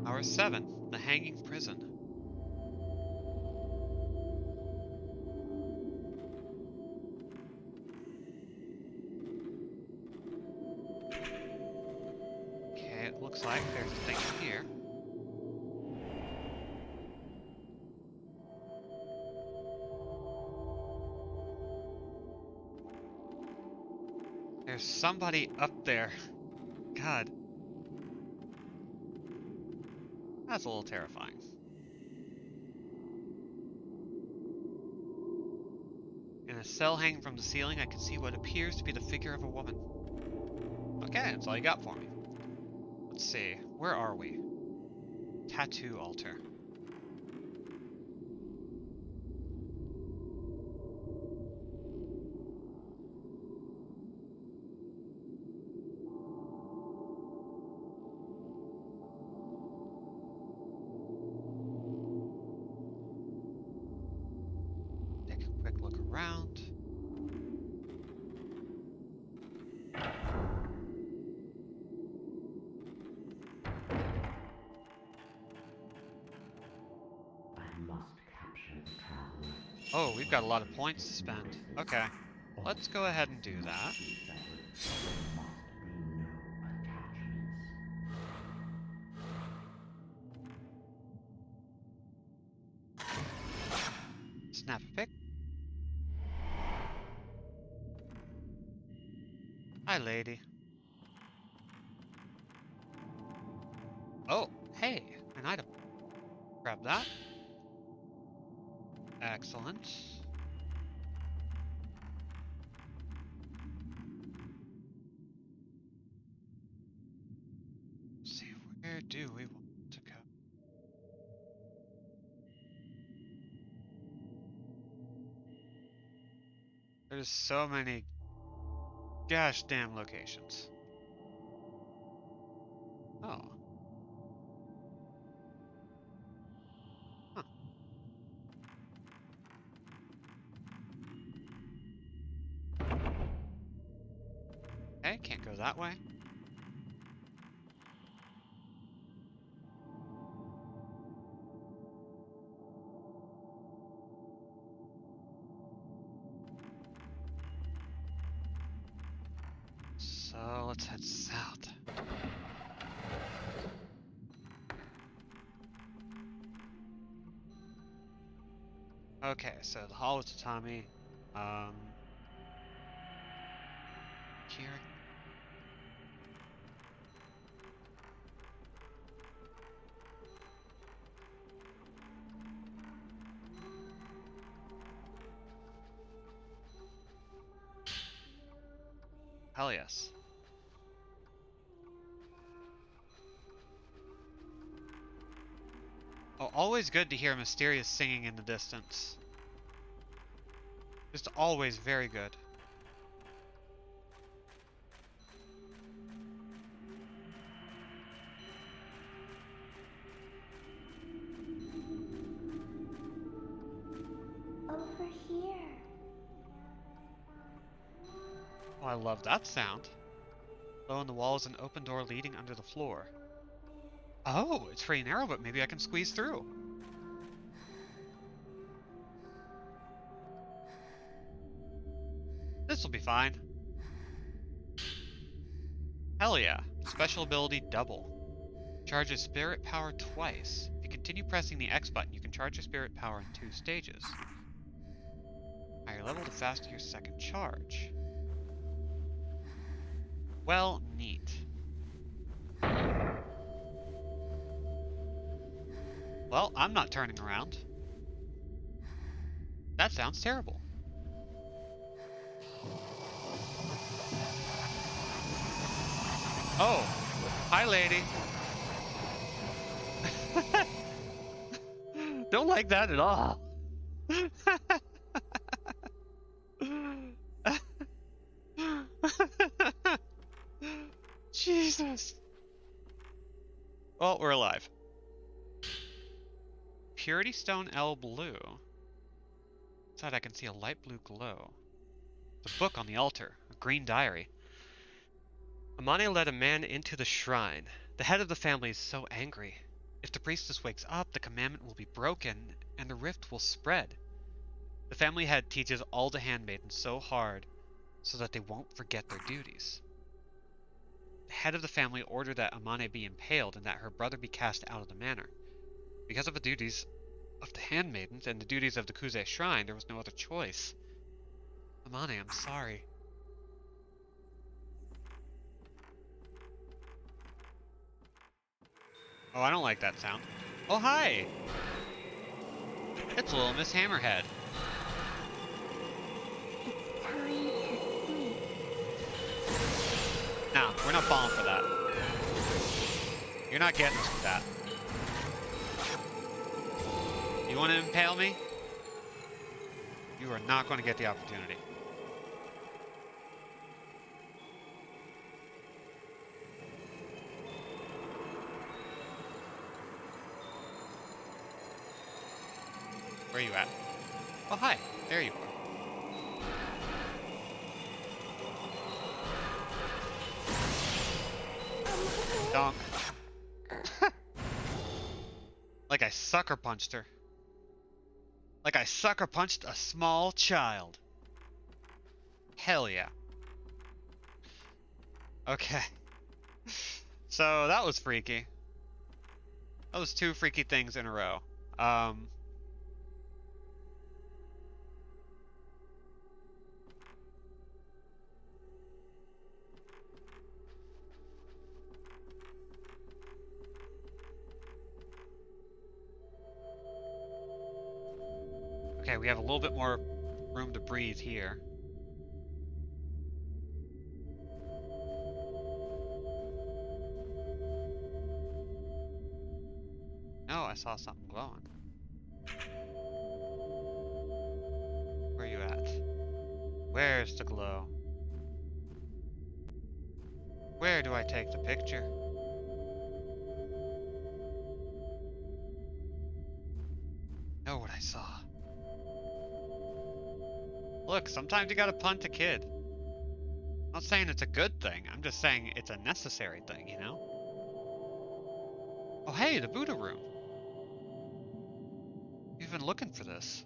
Hour 7, the hanging prison. Okay, it looks like there's a thing here. There's somebody up there. God. That's a little terrifying. In a cell hanging from the ceiling, I can see what appears to be the figure of a woman. Okay, that's all you got for me. Let's see, where are we? Tattoo altar. Take a quick look around. I must capture the traveler. Oh, we've got a lot of points to spend. Okay, let's go ahead and do that. There must be no attachments. Snap a pic. Hi, lady. Oh, hey, an item. Grab that. Excellent. Let's see, where do we want to go? There's so many gosh damn locations. Oh. Huh. Okay, can't go that way. So let's head south. Okay, so the hall of tatami. Um, here. Hell yes. Oh, always good to hear mysterious singing in the distance. Just always very good. Over here. Oh, I love that sound. Below in the wall is an open door leading under the floor. Oh, it's pretty narrow, but maybe I can squeeze through. This'll be fine. Hell yeah. Special ability double. Charges spirit power twice. If you continue pressing the X button, you can charge your spirit power in 2 stages. Higher level, the faster your second charge. Well, neat. Well, I'm not turning around. That sounds terrible. Oh, hi lady. Don't like that at all. Jesus. Well, we're alive. Purity Stone L Blue. Inside I can see a light blue glow. The book on the altar, a green diary. Amane led a man into the shrine. The head of the family is so angry. If the priestess wakes up, the commandment will be broken, and the rift will spread. The family head teaches all the handmaidens so hard so that they won't forget their duties. The head of the family ordered that Amane be impaled and that her brother be cast out of the manor. Because of the duties of the handmaidens and the duties of the Kuze shrine, there was no other choice. Amane, I'm sorry. Oh, I don't like that sound. Oh, hi! It's little Miss Hammerhead. It's time to sleep. Nah, we're not falling for that. You're not getting to that. You want to impale me? You are not going to get the opportunity. Where are you at? Oh, hi. There you are. Donk. Like I sucker punched her. Like I sucker punched a small child. Hell yeah. Okay. So that was freaky. That was 2 freaky things in a row. Um, okay, we have a little bit more room to breathe here. No, I saw something glowing. Where are you at? Where's the glow? Where do I take the picture? Know what I saw. Look, sometimes you gotta punt a kid. I'm not saying it's a good thing, I'm just saying it's a necessary thing, you know? Oh hey, the Buddha room. You've been looking for this.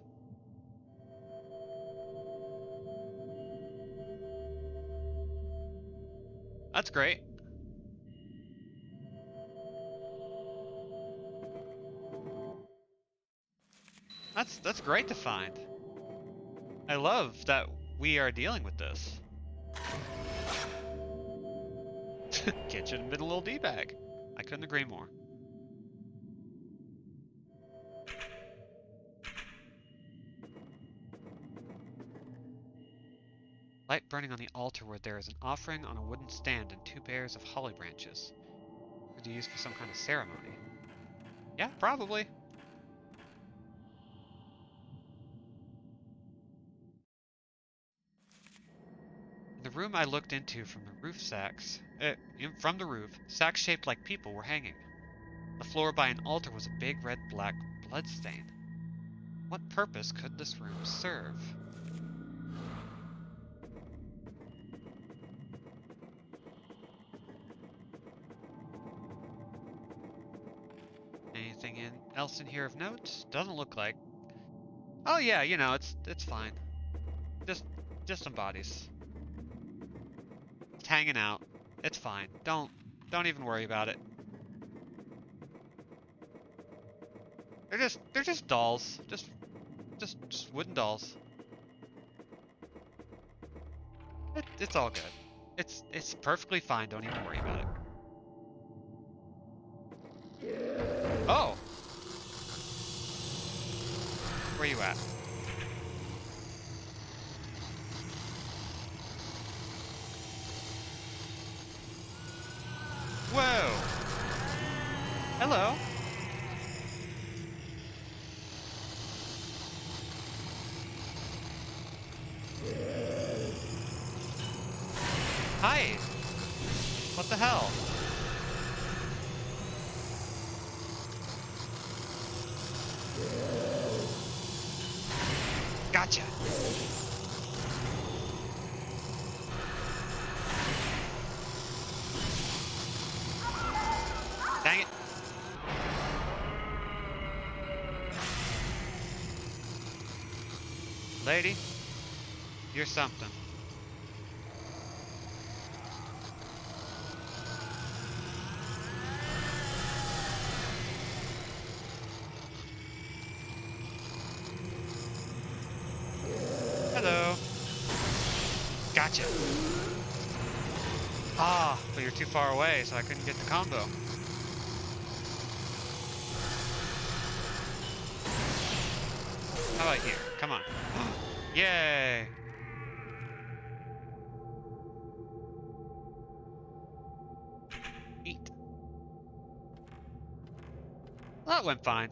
That's great. That's great to find. I love that we are dealing with this. Kitchen middle little D-bag. I couldn't agree more. Light burning on the altar where there is an offering on a wooden stand and 2 pairs of holly branches. Could you use for some kind of ceremony? Yeah, probably. In the room I looked into from the roof from the roof, sacks shaped like people were hanging. The floor by an altar was a big red-black blood stain. What purpose could this room serve? Anything else in here of note? Doesn't look like. Oh yeah, you know, it's fine. Just some bodies. Just hanging out. It's fine. Don't even worry about it. They're just dolls. Just wooden dolls. It's all good. It's perfectly fine. Don't even worry about it. Oh! Where you at? Whoa! Hello. Hi! What the hell? Gotcha! Dang it! Lady, you're something. Hello. Gotcha. Ah, but you're too far away, so I couldn't get the combo. How about here? Come on. Yay! Eat. Well, that went fine.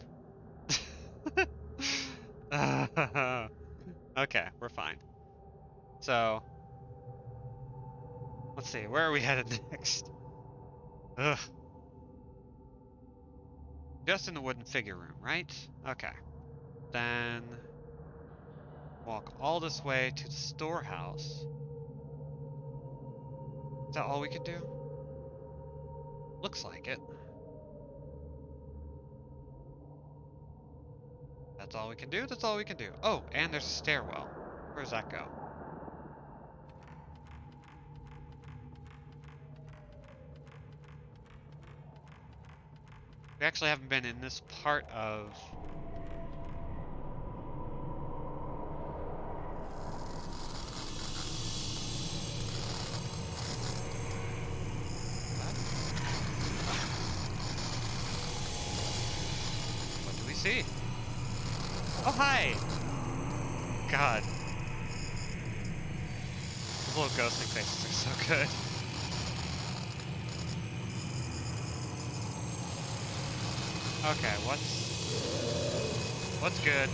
Okay, we're fine. So, let's see, where are we headed next? Ugh. Just in the wooden figure room, right? Okay. Then walk all this way to the storehouse. Is that all we can do? Looks like it. That's all we can do? That's all we can do. Oh, and there's a stairwell. Where does that go? We actually haven't been in this part of... What do we see? Oh, hi! God. The little ghostly faces are so good. Okay, what's good?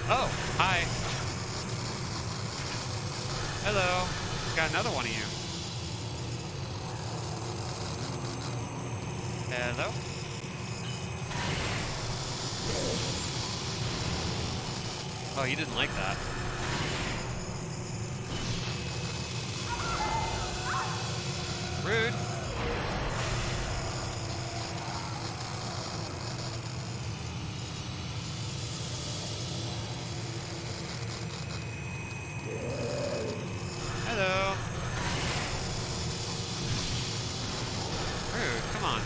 Oh, hi. Hello. Got another one of you. Hello. Oh, you didn't like that. Rude. Hello. Rude, come on.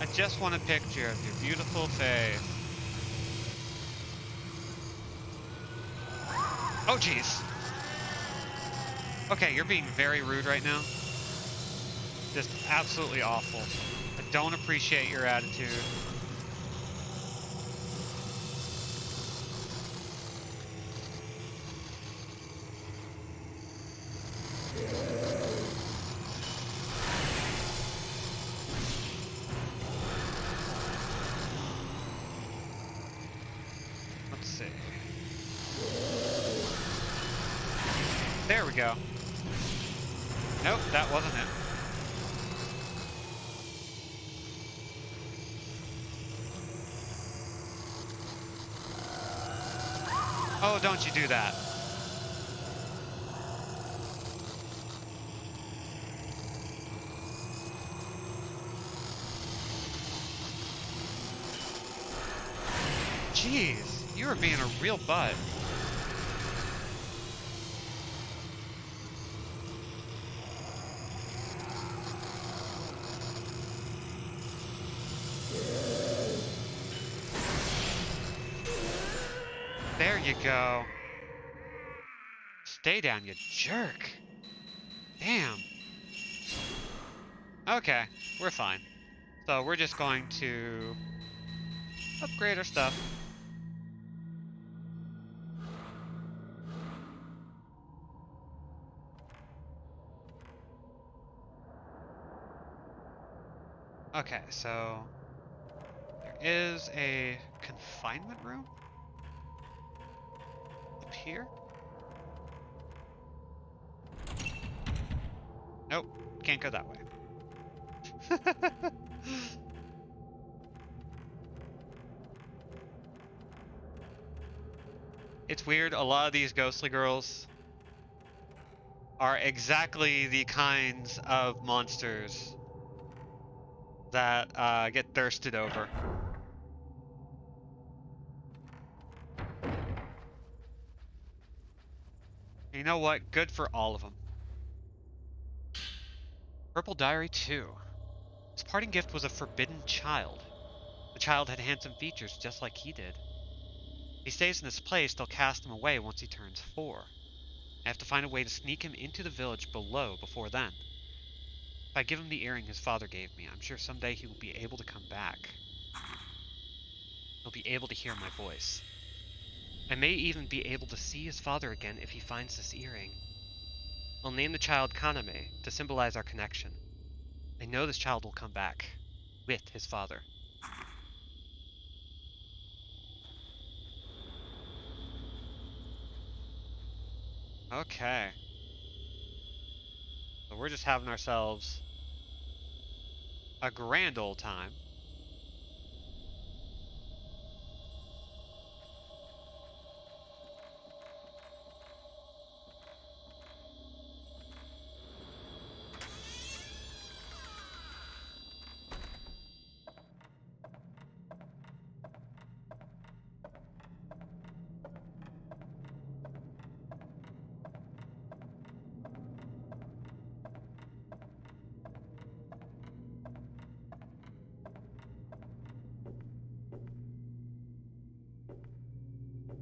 I just want a picture of your beautiful face. Oh, jeez. Okay, you're being very rude right now. Just absolutely awful. I don't appreciate your attitude. Let's see. There we go. Nope, that wasn't it. Oh, don't you do that. Jeez, you are being a real butt. There you go. Stay down, you jerk. Damn. Okay, we're fine. So we're just going to upgrade our stuff. Okay, so there is a confinement room up here. Nope, can't go that way. It's weird, a lot of these ghostly girls are exactly the kinds of monsters that get thirsted over. You know what? Good for all of them. Purple Diary 2. His parting gift was a forbidden child. The child had handsome features just like he did. If he stays in this place, they'll cast him away once he turns 4. I have to find a way to sneak him into the village below before then. If I give him the earring his father gave me, I'm sure someday he will be able to come back. He'll be able to hear my voice. I may even be able to see his father again if he finds this earring. I'll name the child Kaname to symbolize our connection. I know this child will come back. With his father. Okay. So we're just having ourselves a grand old time.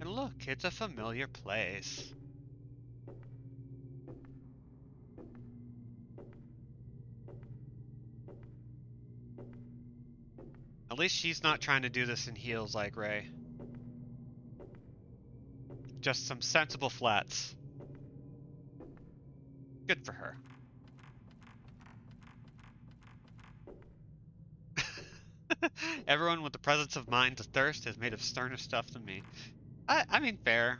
And look, it's a familiar place. At least she's not trying to do this in heels like Ray. Just some sensible flats. Good for her. Everyone with the presence of mind to thirst is made of sterner stuff than me. I mean, fair.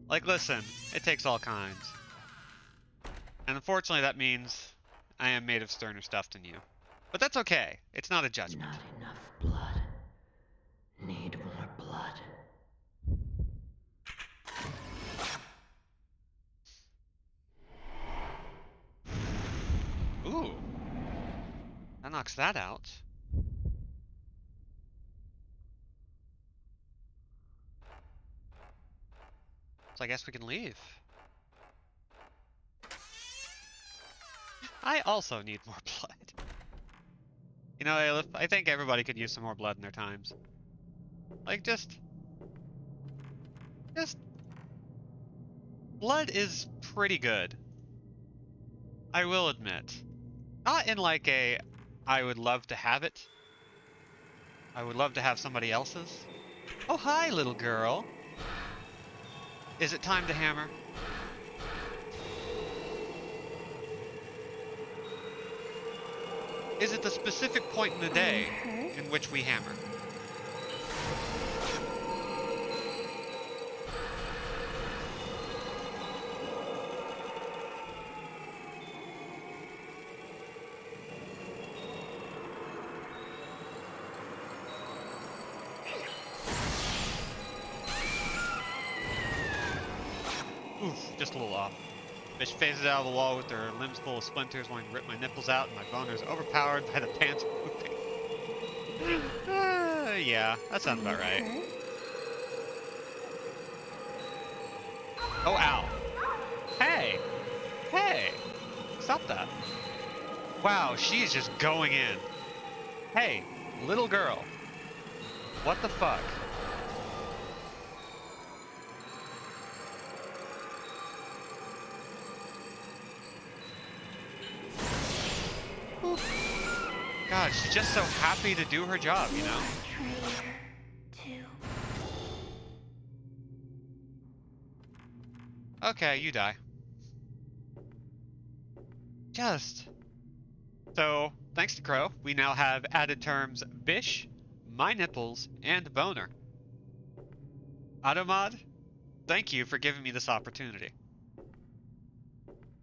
Like, listen, it takes all kinds. And unfortunately, that means I am made of sterner stuff than you. But that's okay. It's not a judgment. Not enough blood. Need more blood. Ooh. That knocks that out. So I guess we can leave. I also need more blood. You know, I think everybody could use some more blood in their times. Like, just blood is pretty good. I will admit. Not in like a, I would love to have it. I would love to have somebody else's. Oh, hi, little girl. Is it time to hammer? Is it the specific point in the day in which we hammer? Oof, just a little off. Bitch phases out of the wall with her limbs full of splinters, wanting to rip my nipples out, and my boner is overpowered by the pants moving. Yeah, that sounds about right. Oh, ow. Hey! Hey! Stop that. Wow, she's just going in. Hey, little girl. What the fuck? God, she's just so happy to do her job, you know? Okay, you die. Just. So, thanks to Crow, we now have added terms bish, my nipples, and boner. Automod, thank you for giving me this opportunity.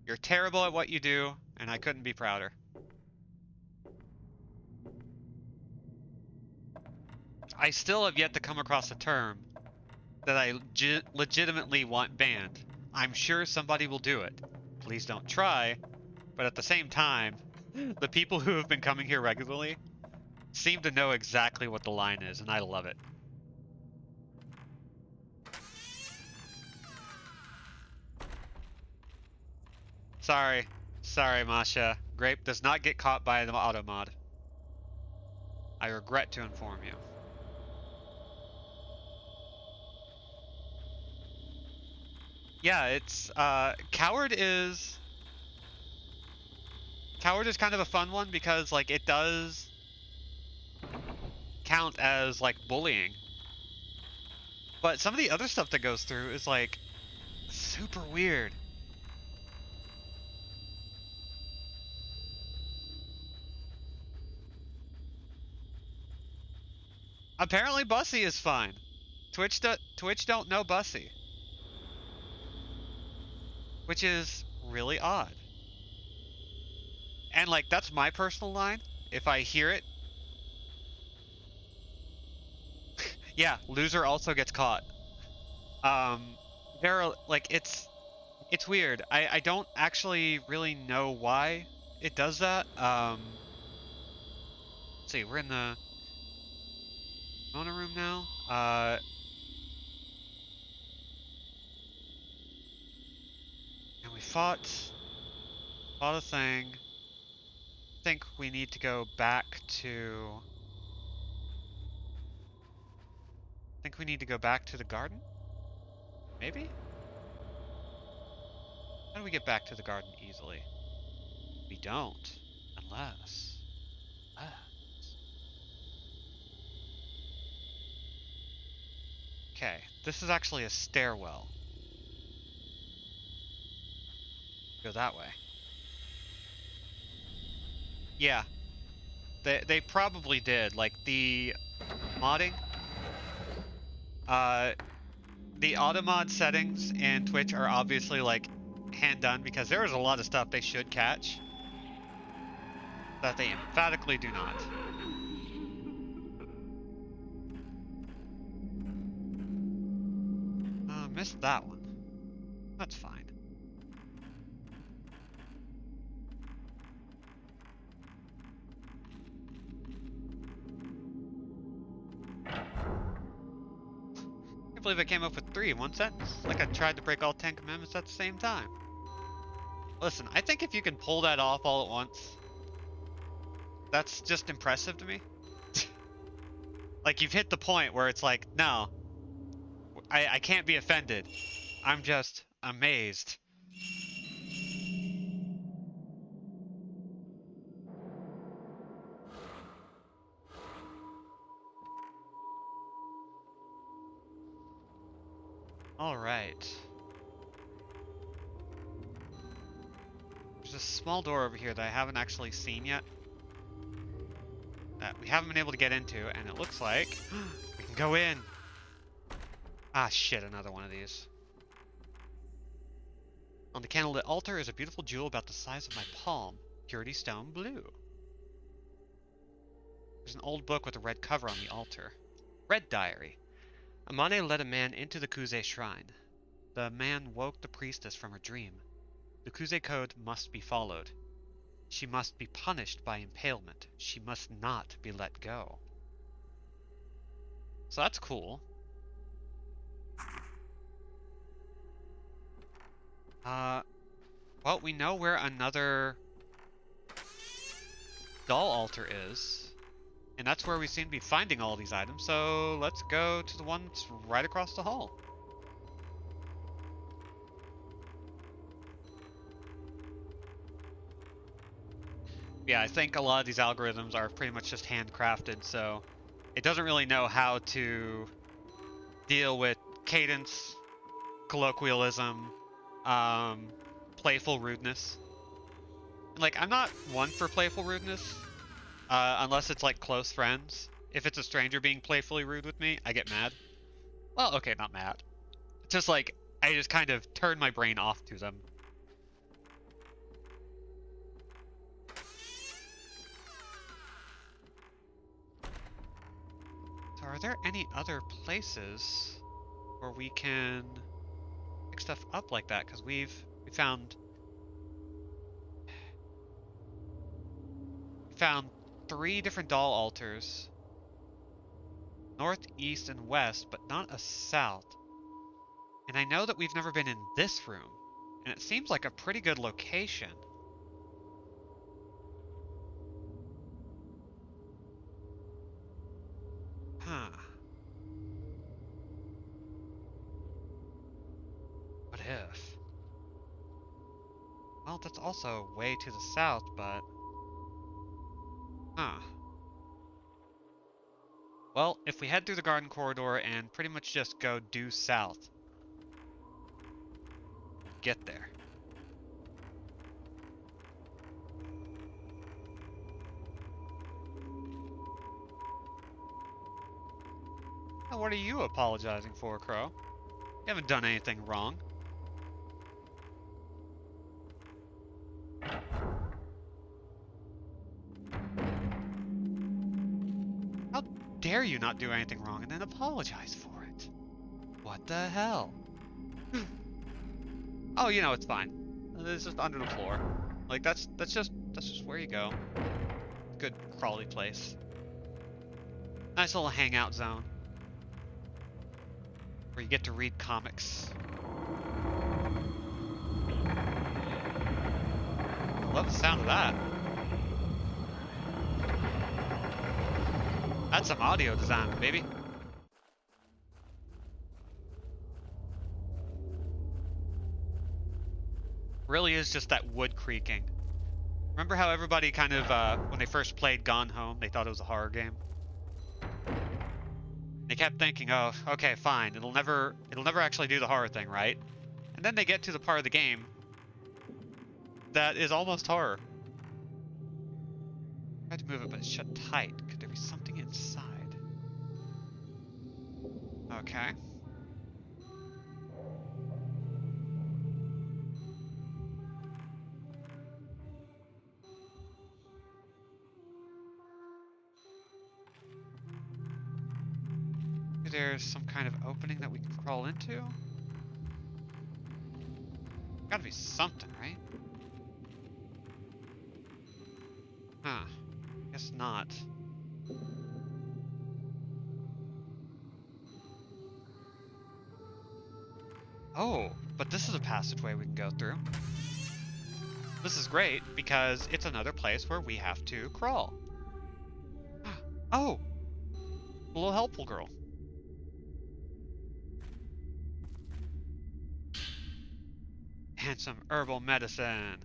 You're terrible at what you do, and I couldn't be prouder. I still have yet to come across a term that I legitimately want banned. I'm sure somebody will do it. Please don't try, but at the same time, the people who have been coming here regularly seem to know exactly what the line is, and I love it. Sorry. Sorry, Masha. Grape does not get caught by the auto mod. I regret to inform you. Yeah, it's Coward is kind of a fun one because like it does count as like bullying. But some of the other stuff that goes through is like super weird. Apparently Bussy is fine. Twitch don't know Bussy. Which is really odd. And like that's my personal line. If I hear it, yeah, loser also gets caught. There are like it's weird. I don't actually really know why it does that. Let's see, we're in the Mona room now. And we fought a thing. I think we need to go back to. I think we need to go back to the garden? Maybe? How do we get back to the garden easily? We don't. Unless. Okay, this is actually a stairwell. Go that way. Yeah. They probably did. Like, the modding. The automod settings in Twitch are obviously, like, hand done because there is a lot of stuff they should catch that they emphatically do not. Missed that one. That's fine. I believe I came up with 3 in one sentence. Like I tried to break all 10 commandments at the same time. Listen, I think if you can pull that off all at once, that's just impressive to me. Like you've hit the point where it's like, no, I can't be offended. I'm just amazed. All right. There's a small door over here that I haven't actually seen yet. That we haven't been able to get into, and it looks like we can go in. Ah, shit, another one of these. On the candlelit altar is a beautiful jewel about the size of my palm. Purity stone blue. There's an old book with a red cover on the altar. Red diary. Amane led a man into the Kuze shrine. The man woke the priestess from her dream. The Kuze code must be followed. She must be punished by impalement. She must not be let go. So that's cool. Well, we know where another doll altar is. And that's where we seem to be finding all these items, so let's go to the one that's right across the hall. Yeah, I think a lot of these algorithms are pretty much just handcrafted, so it doesn't really know how to deal with cadence, colloquialism, playful rudeness. Like, I'm not one for playful rudeness, unless it's like close friends. If it's a stranger being playfully rude with me, I get mad. Well, okay, not mad. Just like, I just kind of turn my brain off to them. So are there any other places where we can pick stuff up like that? Because we found three different doll altars. North, east, and west, but not a south. And I know that we've never been in this room. And it seems like a pretty good location. Huh. What if? Well, that's also way to the south, but... Huh. Well, if we head through the garden corridor and pretty much just go due south, get there. Now, what are you apologizing for, Crow? You haven't done anything wrong. How dare you not do anything wrong and then apologize for it? What the hell? Oh, you know, it's fine. It's just under the floor. Like, that's just where you go. Good crawly place. Nice little hangout zone. Where you get to read comics. Love the sound of that. That's some audio design, baby. Really is just that wood creaking. Remember how everybody kind of, when they first played Gone Home, they thought it was a horror game? They kept thinking, oh, okay, fine, it'll never actually do the horror thing, right? And then they get to the part of the game that is almost horror. I tried to move it, but it's shut tight. Could there be something inside? Okay. Maybe there's some kind of opening that we can crawl into? Gotta be something, right? Huh. Guess not. Oh, but this is a passageway we can go through. This is great because it's another place where we have to crawl. Oh! A little helpful girl. And some herbal medicine.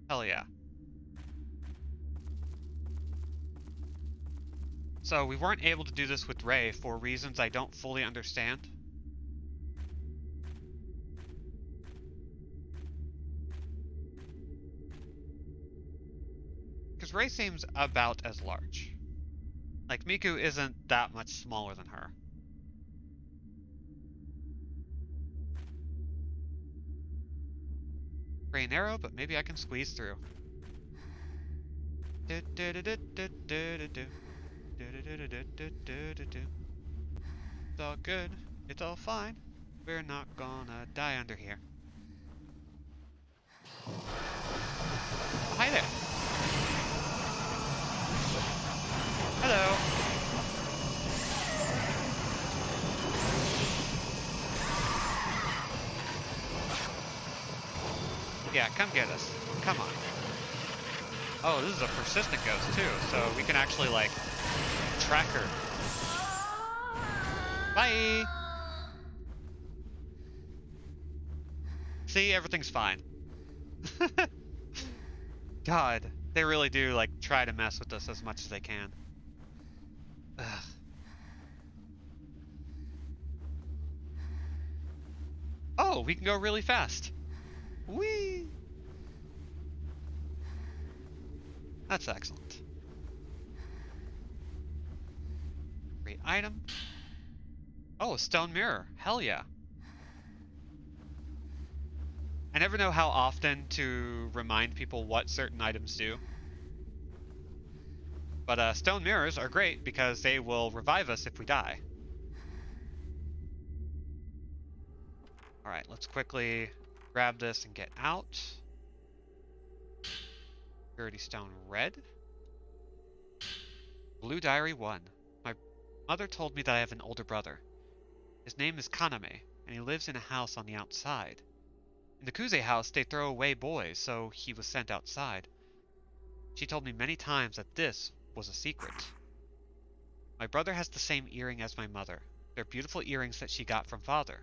Hell yeah. So we weren't able to do this with Ray for reasons I don't fully understand. Because Ray seems about as large. Like, Miku isn't that much smaller than her. Very narrow, but maybe I can squeeze through. It's all good. It's all fine. We're not gonna die under here. Oh, hi there. Hello. Yeah, come get us. Come on. Oh, this is a persistent ghost too, so we can actually, like, track her. Bye! See, everything's fine. God, they really do, like, try to mess with us as much as they can. Ugh. Oh, we can go really fast. Whee! That's excellent. Great item. Oh, a stone mirror. Hell yeah. I never know how often to remind people what certain items do. But stone mirrors are great because they will revive us if we die. Alright, let's quickly grab this and get out. Purity stone red. Blue diary 1. My mother told me that I have an older brother. His name is Kaname, and he lives in a house on the outside. In the Kuze house, they throw away boys, so he was sent outside. She told me many times that this was a secret. My brother has the same earring as my mother. They're beautiful earrings that she got from father.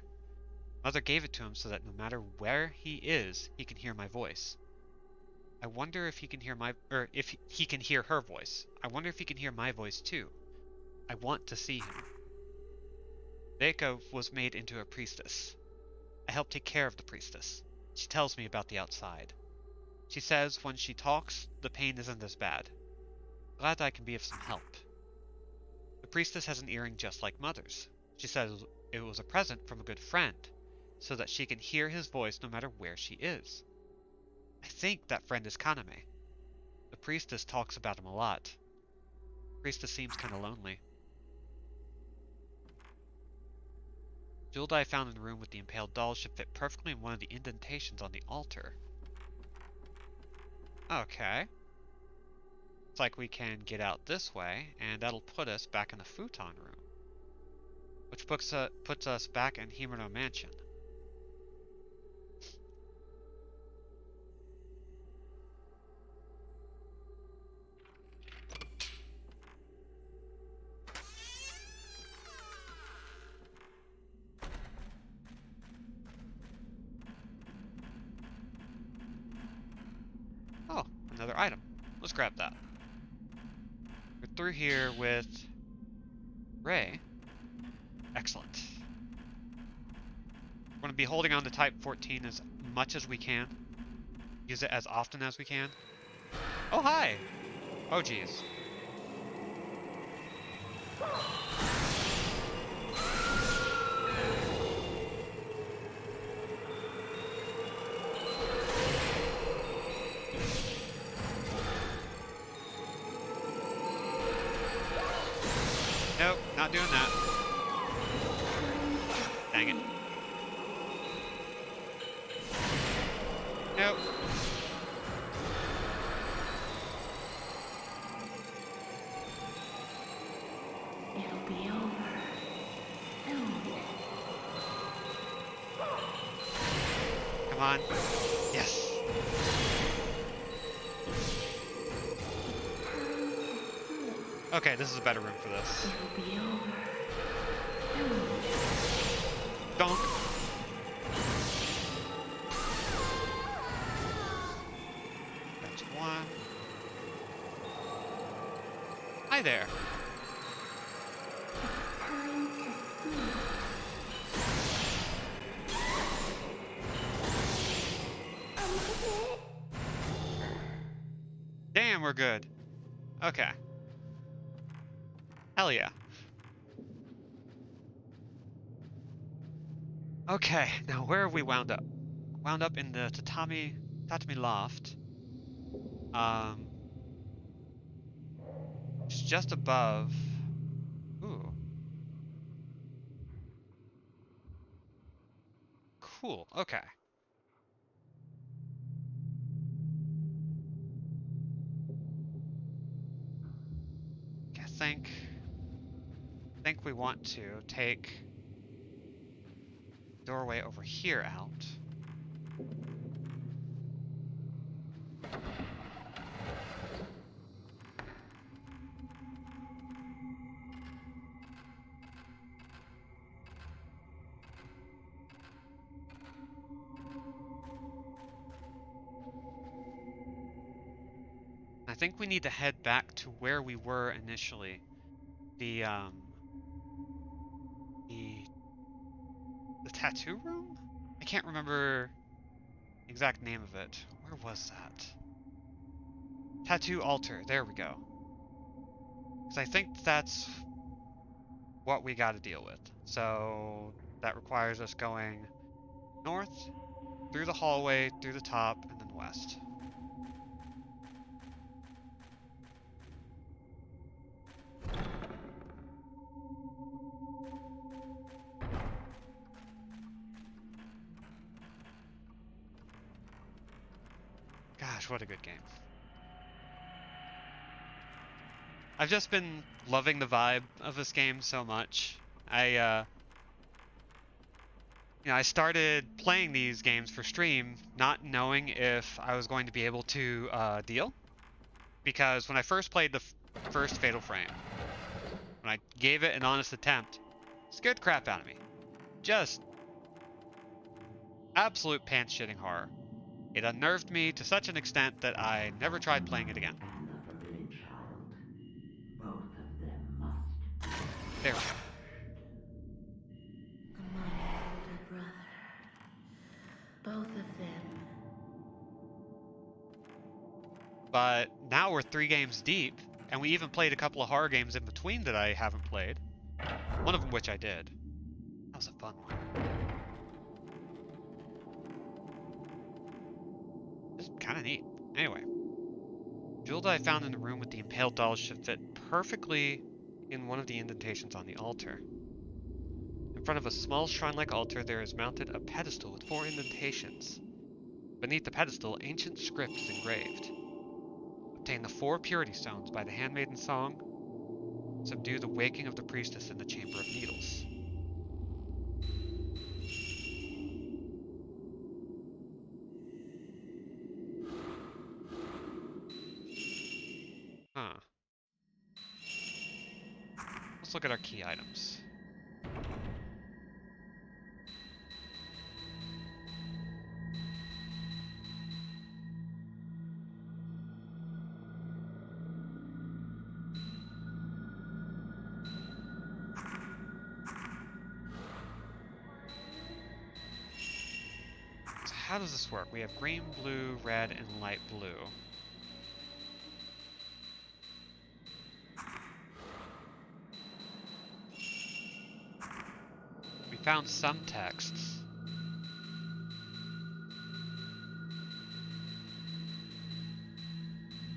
Mother gave it to him so that no matter where he is, he can hear my voice. I wonder if he can hear if he can hear her voice. I wonder if he can hear my voice too. I want to see him. Reiko was made into a priestess. I help take care of the priestess. She tells me about the outside. She says when she talks, the pain isn't as bad. Glad I can be of some help. The priestess has an earring just like Mother's. She says it was a present from a good friend, so that she can hear his voice no matter where she is. I think that friend is Kaname. The priestess talks about him a lot. The priestess seems kinda lonely. Jewel I found in the room with the impaled doll should fit perfectly in one of the indentations on the altar. Okay. Looks like we can get out this way, and that'll put us back in the futon room. Which puts us back in Himuro Mansion. Oh, another item. Let's grab that. We're through here with Ray. Excellent. We're going to be holding on to Type 14 as much as we can. Use it as often as we can. Oh, hi! Oh, geez. Nope, not doing that. Dang it. Nope. It'll be over soon. Come on. Yes. Okay, this is a better room for this. It'll be over soon. Donk. Hi there. Time to sleep. I'm Damn, we're good. Okay. Hell yeah. Okay, now where have we wound up? Wound up in the tatami loft. Um, just above. Ooh, cool. Okay. I think we want to take doorway over here out. I think we need to head back to where we were initially. The the the tattoo room? I can't remember the exact name of it. Where was that? Tattoo altar. There we go. Because I think that's what we got to deal with. So that requires us going north, through the hallway, through the top, and then west. Gosh, what a good game. I've just been loving the vibe of this game so much. I started playing these games for stream, not knowing if I was going to be able to deal. Because when I first played the first Fatal Frame, when I gave it an honest attempt, it scared the crap out of me. Just absolute pants-shitting horror. It unnerved me to such an extent that I never tried playing it again. And the forbidden child. Both of them must. There we go. My older brother. Both of them. But now we're 3 games deep, and we even played a couple of horror games in between that I haven't played. One of them which I did. That was a fun one. It's kind of neat. Anyway, jewel that I found in the room with the impaled dolls should fit perfectly in one of the indentations on the altar. In front of a small shrine-like altar, there is mounted a pedestal with 4 indentations. Beneath the pedestal, ancient script is engraved. Obtain the 4 purity stones by the handmaiden song. Subdue the waking of the priestess in the chamber of needles. Huh. Let's look at our key items. So how does this work? We have green, blue, red, and light blue. We found some texts.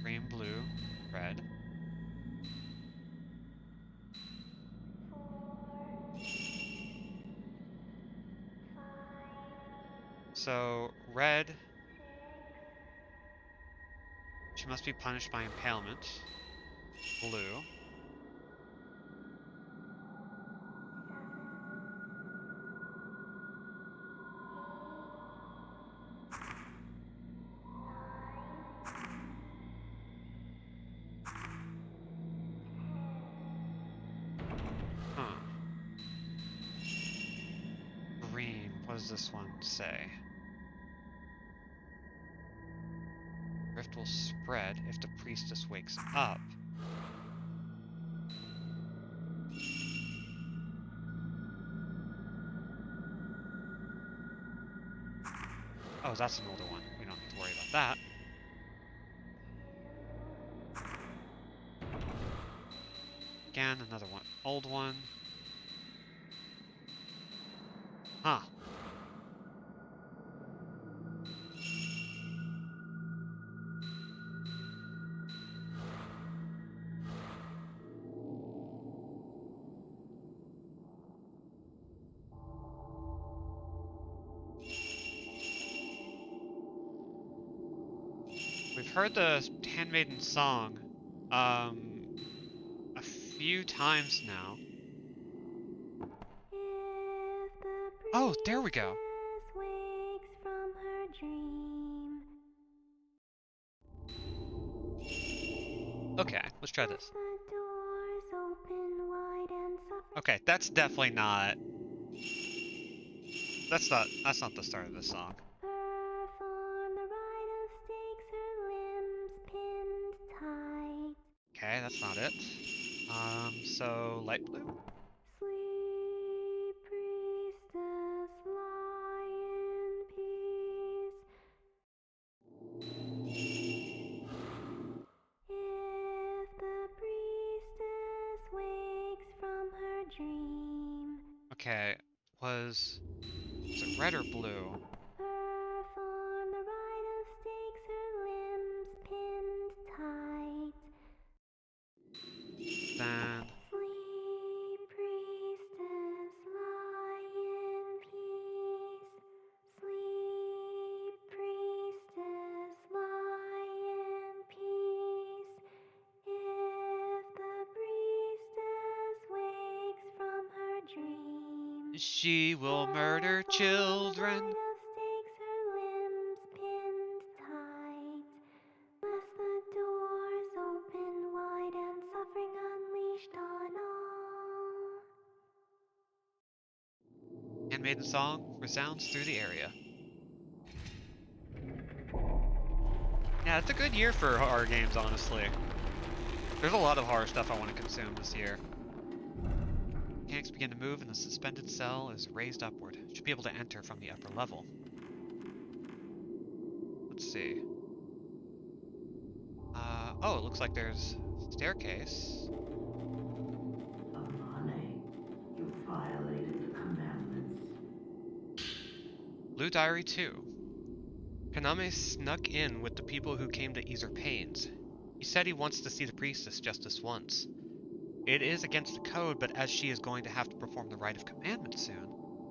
Green, blue, red. So, red, she must be punished by impalement. Blue. Huh. Green, what does this one say? Rift will spread if the priestess wakes up. Oh, that's an older one. We don't need to worry about that. Again, another one. Old one. Huh. We've heard the Handmaiden song a few times now. If the Oh, there we go. priestess wakes from her dream, Okay, let's try as this. the doors open wide and suffering Okay, that's definitely not. That's not the start of the song. perform the rite of stakes, her limbs pinned tight. Okay, that's not it. So light blue? Sleep, priestess, lie in peace. If the priestess wakes from her dream, Okay, was it red or blue? perform the rite of stakes, her limbs pinned tight. Then Sleep, priestess, lie in peace. Sleep, priestess, lie in peace. If the priestess wakes from her dream, she will murder perform the children. rite of stakes, her limbs pinned tight. Lest the doors open wide and suffering unleashed on all. Handmaiden song resounds through the area. Yeah, it's a good year for horror games, honestly. There's a lot of horror stuff I want to consume this year. Mechanics begin to move and the suspended cell is raised upward. Should be able to enter from the upper level. Let's see. Oh, it looks like there's a staircase. Amane, you violated the commandments. Blue Diary 2. Kaname snuck in with the people who came to ease her pains. He said he wants to see the priestess just this once. It is against the code, but as she is going to have to perform the rite of commandment soon,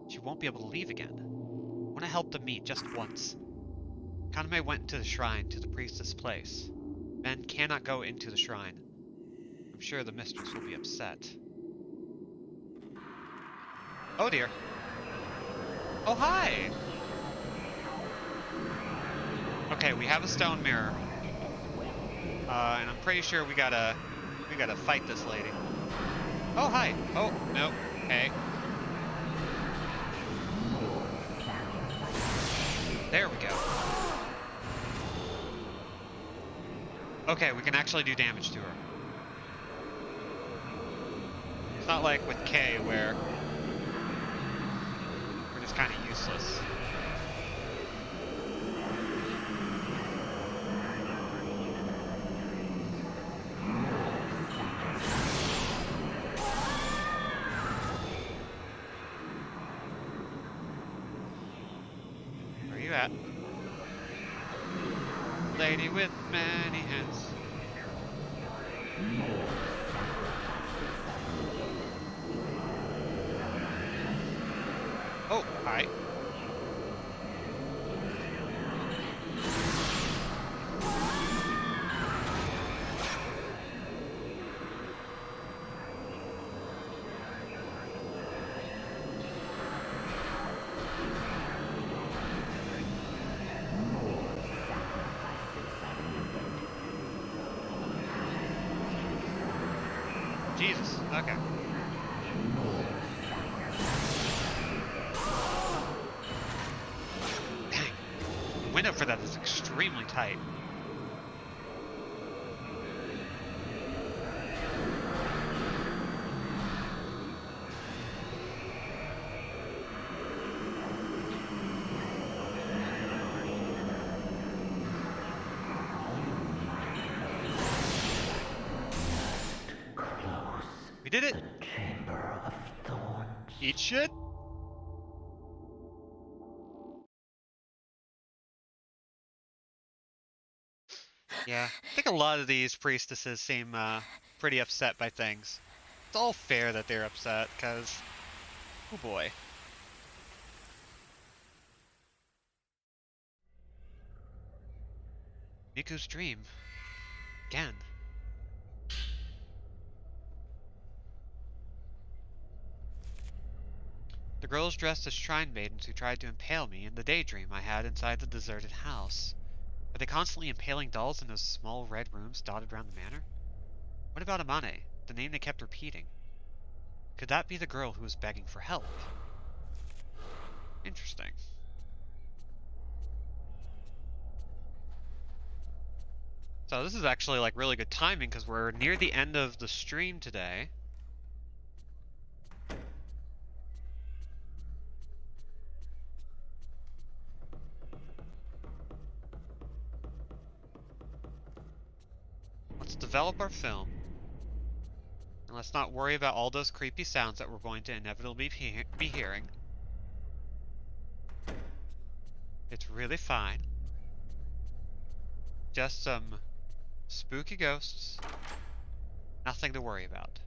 she won't be able to leave again. I want to help them meet just once. Kaname went into the shrine to the priestess' place. Men cannot go into the shrine. I'm sure the mistress will be upset. Oh dear. Oh hi! Okay, we have a stone mirror. And I'm pretty sure we gotta fight this lady. Oh hi! Oh, no. Okay. There we go. Okay, we can actually do damage to her. It's not like with K where we're just kind of useless. Where are you at? Lady with many hands. Oh, hi. Jesus. Okay. Dang. The window for that is extremely tight. We did it! The Chamber of Thorns. Eat shit! Yeah, I think a lot of these priestesses seem pretty upset by things. It's all fair that they're upset, because, oh boy. Miku's dream. Again. The girls dressed as shrine maidens who tried to impale me in the daydream I had inside the deserted house. Are they constantly impaling dolls in those small red rooms dotted around the manor? What about Amane, the name they kept repeating? Could that be the girl who was begging for help? Interesting. So this is actually like really good timing because we're near the end of the stream today. Let's develop our film. And let's not worry about all those creepy sounds that we're going to inevitably be hearing. It's really fine. Just some spooky ghosts. Nothing to worry about.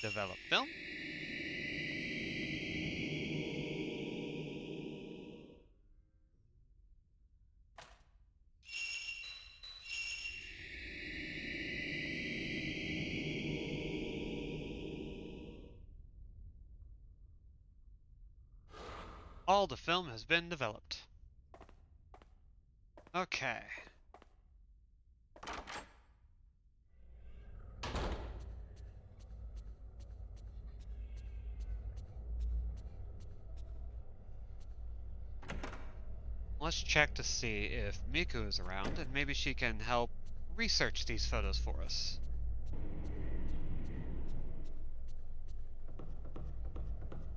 Develop film. All the film has been developed. Okay. Let's check to see if Miku is around, and maybe she can help research these photos for us.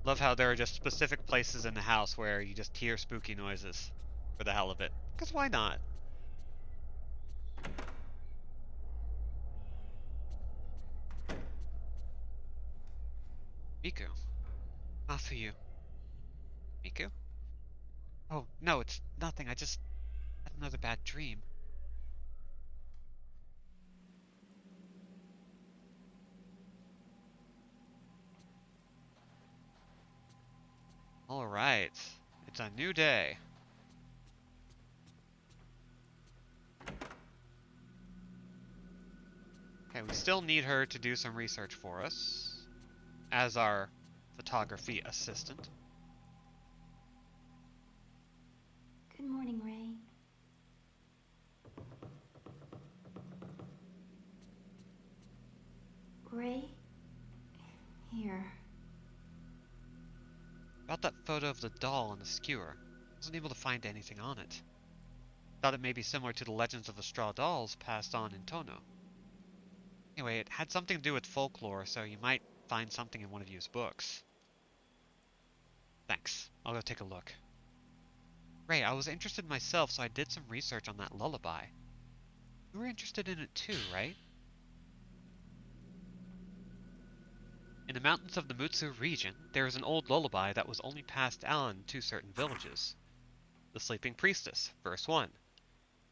Love how there are just specific places in the house where you just hear spooky noises for the hell of it. Because why not? Miku. Not for you. Miku? Oh, no, it's nothing. I just had another bad dream. Alright. It's a new day. Okay, we still need her to do some research for us as our photography assistant. Good morning, Ray. Ray? Here. About that photo of the doll on the skewer. Wasn't able to find anything on it. Thought it may be similar to the legends of the straw dolls passed on in Tono. Anyway, it had something to do with folklore, so you might find something in one of you's books. Thanks. I'll go take a look. Ray, I was interested myself, so I did some research on that lullaby. You were interested in it too, right? In the mountains of the Mutsu region, there is an old lullaby that was only passed on to certain villages. The Sleeping Priestess, verse 1.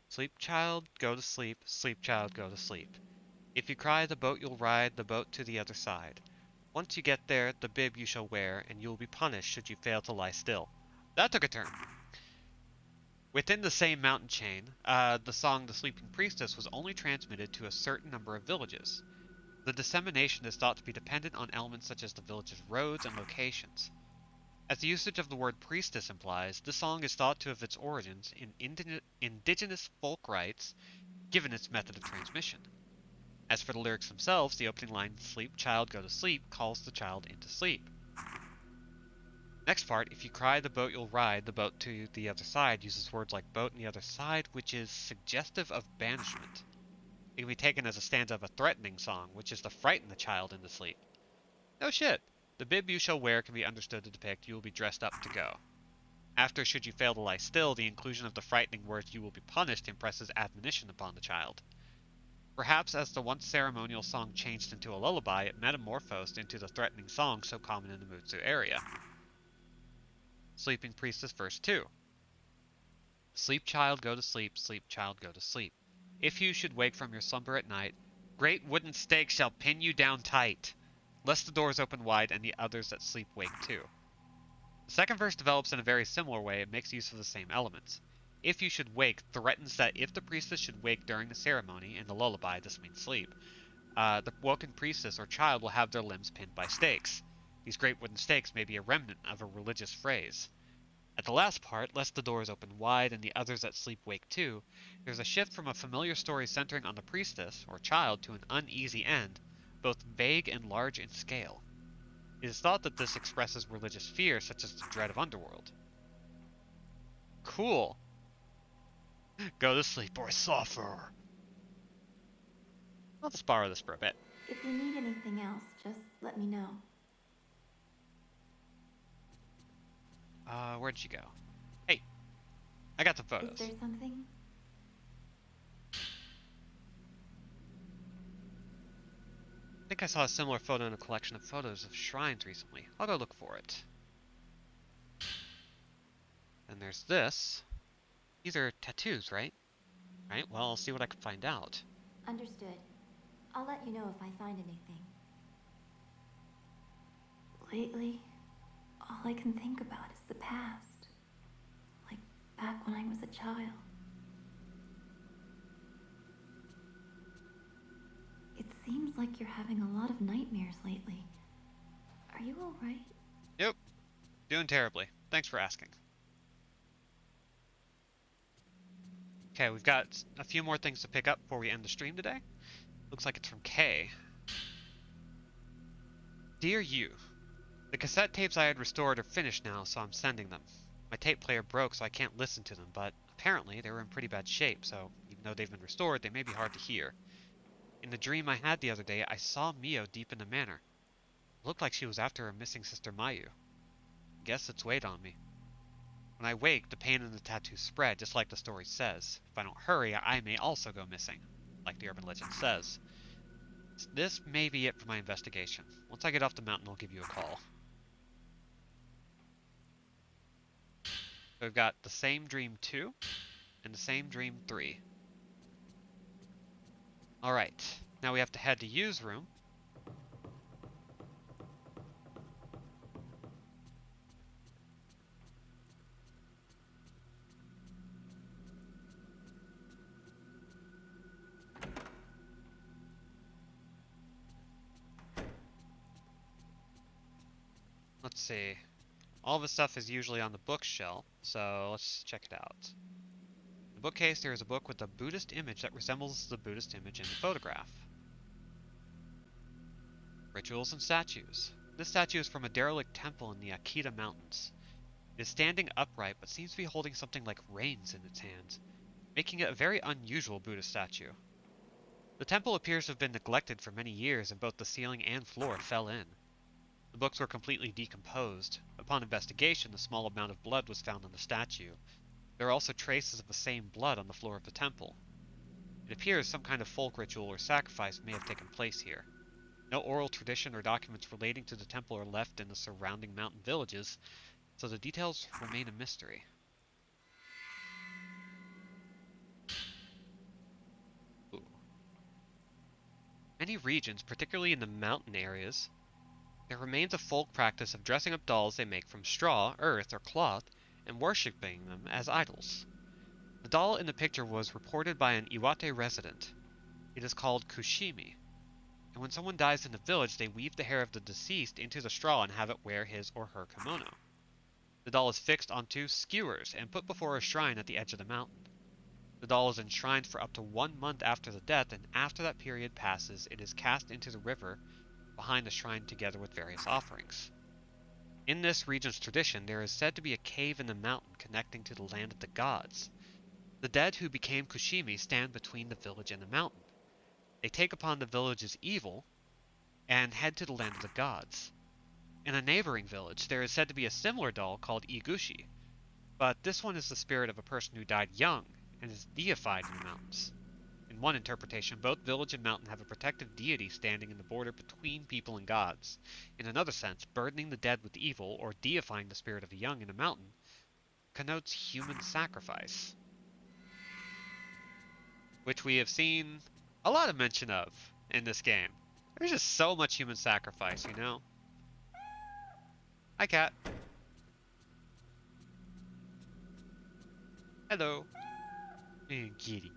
Sleep, child, go to sleep, sleep, child, go to sleep. If you cry, the boat you'll ride, the boat to the other side. Once you get there, the bib you shall wear, and you will be punished should you fail to lie still. That took a turn. Within the same mountain chain, the song The Sleeping Priestess was only transmitted to a certain number of villages. The dissemination is thought to be dependent on elements such as the village's roads and locations. As the usage of the word priestess implies, this song is thought to have its origins in indigenous folk rites, given its method of transmission. As for the lyrics themselves, the opening line, sleep, child, go to sleep, calls the child into sleep. Next part, if you cry, the boat you'll ride, the boat to the other side, uses words like boat and the other side, which is suggestive of banishment. It can be taken as a stanza of a threatening song, which is to frighten the child into sleep. No shit. The bib you shall wear can be understood to depict you will be dressed up to go. After, should you fail to lie still, the inclusion of the frightening words "you will be punished" impresses admonition upon the child. Perhaps as the once ceremonial song changed into a lullaby, it metamorphosed into the threatening song so common in the Mutsu area. Sleeping Priestess verse 2. Sleep, child, go to sleep, sleep, child, go to sleep. If you should wake from your slumber at night, great wooden stakes shall pin you down tight, lest the doors open wide and the others that sleep wake too. The second verse develops in a very similar way and makes use of the same elements. If you should wake threatens that if the priestess should wake during the ceremony, in the lullaby this means sleep, the woken priestess or child will have their limbs pinned by stakes. These great wooden stakes may be a remnant of a religious phrase. At the last part, lest the doors open wide and the others that sleep wake too, there's a shift from a familiar story centering on the priestess, or child, to an uneasy end, both vague and large in scale. It is thought that this expresses religious fear, such as the dread of underworld. Cool. Go to sleep or suffer. I'll just borrow this for a bit. If you need anything else, just let me know. Where'd she go? Hey, I got some Is photos. there something? I think I saw a similar photo in a collection of photos of shrines recently. I'll go look for it. And there's this. These are tattoos, right? Right, well, I'll see what I can find out. Understood. I'll let you know if I find anything. Lately, all I can think about is the past. Like back when I was a child. It seems like you're having a lot of nightmares lately. Are you alright? Yep, doing terribly. Thanks for asking. Okay, we've got a few more things to pick up before we end the stream today. Looks like it's from Kay. Dear you, the cassette tapes I had restored are finished now, so I'm sending them. My tape player broke, so I can't listen to them, but apparently they were in pretty bad shape, so even though they've been restored, they may be hard to hear. In the dream I had the other day, I saw Mio deep in the manor. It looked like she was after her missing sister Mayu. Guess it's weighed on me. When I wake, the pain and the tattoo spread, just like the story says. If I don't hurry, I may also go missing, like the urban legend says. This may be it for my investigation. Once I get off the mountain, I'll give you a call. So we've got the same dream 2 and the same dream 3. Alright, now we have to head to Yu's room. Let's see. All the stuff is usually on the bookshelf, so let's check it out. In the bookcase, there is a book with a Buddhist image that resembles the Buddhist image in the photograph. Rituals and statues. This statue is from a derelict temple in the Akita Mountains. It is standing upright, but seems to be holding something like reins in its hands, making it a very unusual Buddhist statue. The temple appears to have been neglected for many years, and both the ceiling and floor fell in. The books were completely decomposed. Upon investigation, a small amount of blood was found on the statue. There are also traces of the same blood on the floor of the temple. It appears some kind of folk ritual or sacrifice may have taken place here. No oral tradition or documents relating to the temple are left in the surrounding mountain villages, so the details remain a mystery. Ooh. Many regions, particularly in the mountain areas, there remains a folk practice of dressing up dolls they make from straw, earth, or cloth, and worshipping them as idols. The doll in the picture was reported by an Iwate resident. It is called Kushimi, and when someone dies in the village, they weave the hair of the deceased into the straw and have it wear his or her kimono. The doll is fixed onto skewers and put before a shrine at the edge of the mountain. The doll is enshrined for up to 1 month after the death, and after that period passes, it is cast into the river behind the shrine together with various offerings. In this region's tradition, there is said to be a cave in the mountain connecting to the land of the gods. The dead who became Kushimi stand between the village and the mountain. They take upon the village's evil and head to the land of the gods. In a neighboring village, there is said to be a similar doll called Iguchi. But this one is the spirit of a person who died young and is deified in the mountains. In one interpretation, both village and mountain have a protective deity standing in the border between people and gods. In another sense, burdening the dead with evil or deifying the spirit of a young in a mountain connotes human sacrifice, which we have seen a lot of mention of in this game. There's just so much human sacrifice, you know? Hi, cat. Hello. Kitty.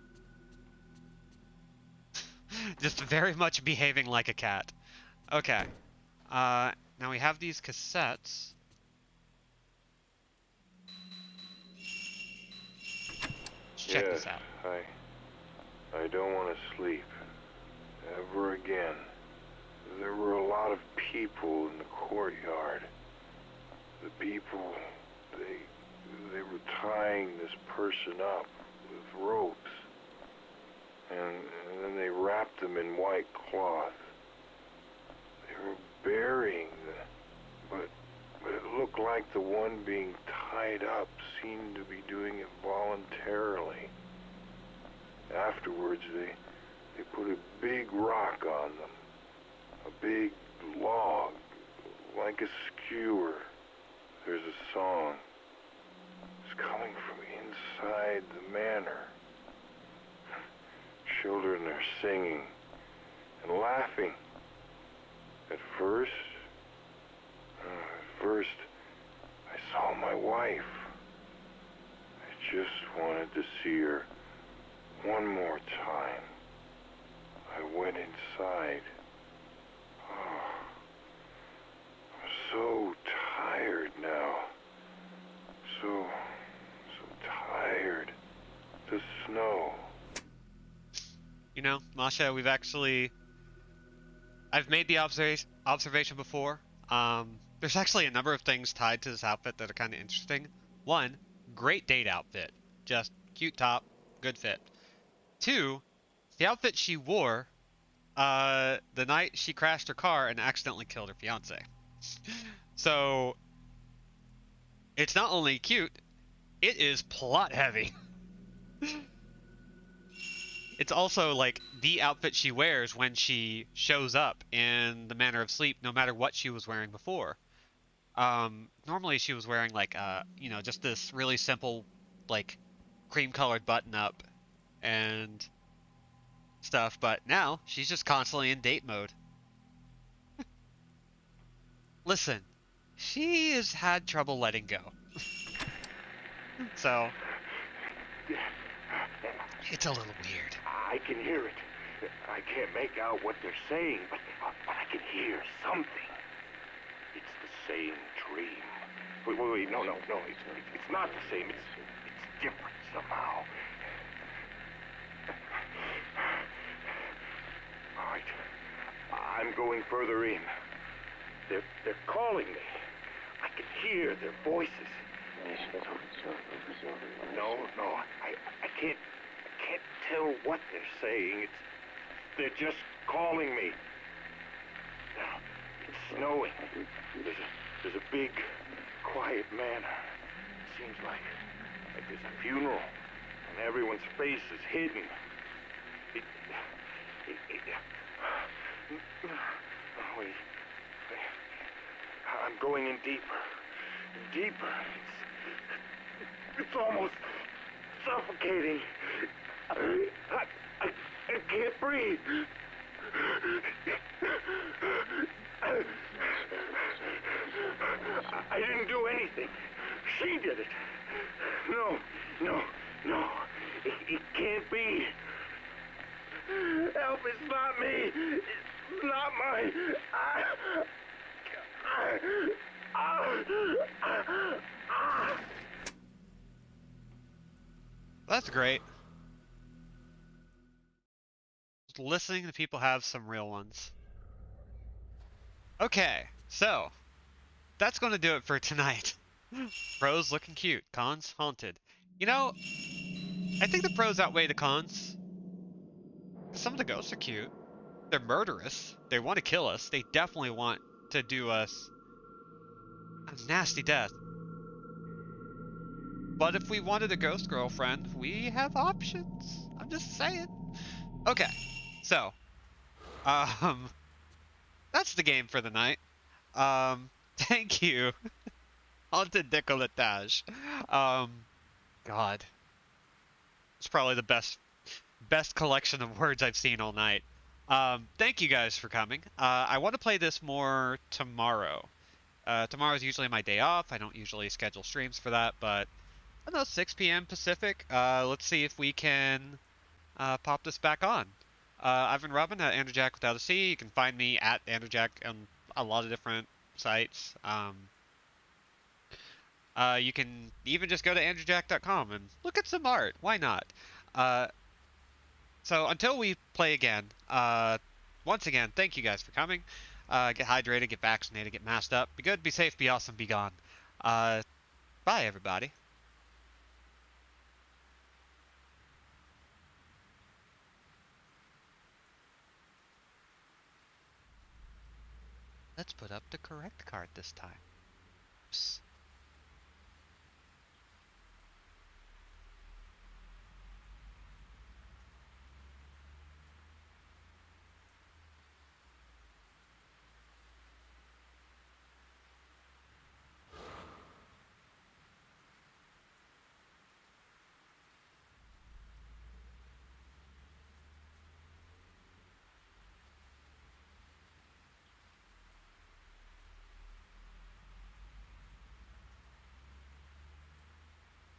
Just very much behaving like a cat. Okay. Now we have these cassettes. Let's check Yes, this out. I don't want to sleep. Ever again. There were a lot of people in the courtyard. The people, they were tying this person up with ropes. And then they wrapped them in white cloth. They were burying them, but it looked like the one being tied up seemed to be doing it voluntarily. Afterwards, they put a big rock on them, a big log, like a skewer. There's a song. It's coming from inside the manor. Children are singing and laughing. At first, I saw my wife. I just wanted to see her one more time. I went inside. Oh, I'm so tired now. So tired. The snow. You know, Masha, I've made the observation before. There's actually a number of things tied to this outfit that are kind of interesting. One, great date outfit. Just cute top, good fit. Two, the outfit she wore the night she crashed her car and accidentally killed her fiance. So, it's not only cute, it is plot heavy. It's also like the outfit she wears when she shows up in the Manor of Sleep, no matter what she was wearing before. Normally she was wearing like just this really simple, like cream colored button up and stuff, but now she's just constantly in date mode. Listen, she has had trouble letting go. So, it's a little weird. I can hear it. I can't make out what they're saying, but I can hear something. It's the same dream. Wait, no, it's not the same. It's different somehow. All right, I'm going further in. They're calling me. I can hear their voices. No, I can't tell what they're saying. They're just calling me. Now, it's snowing. There's a big, quiet manor. Seems like there's a funeral, and everyone's face is hidden. Wait. I'm going in deeper. It's almost suffocating. I can't breathe. I didn't do anything. She did it. No. It can't be. Help, it's not me. It's not my... That's great. Just listening to people have some real ones. Okay, so that's going to do it for tonight. Pros looking cute, cons haunted. You know, I think the pros outweigh the cons. Some of the ghosts are cute. They're murderous. They want to kill us. They definitely want to do us a nasty death. But if we wanted a ghost girlfriend, we have options. I'm just saying. Okay, so um, that's the game for the night. Thank you, Haunted Decolletage. Um, God, it's probably the best collection of words I've seen all night. Thank you guys for coming. I want to play this more tomorrow. Tomorrow's usually my day off. I don't usually schedule streams for that, but I don't know, 6 p.m. Pacific. Let's see if we can pop this back on. I've been Robin at Andrew Jack without a C. You can find me at Andrew Jack on a lot of different sites. You can even just go to andrewjack.com and look at some art. Why not? Uh, so until we play again, once again, thank you guys for coming. Get hydrated, get vaccinated, get masked up. Be good, be safe, be awesome, be gone. Uh, Bye, everybody. Let's put up the correct card this time. Oops.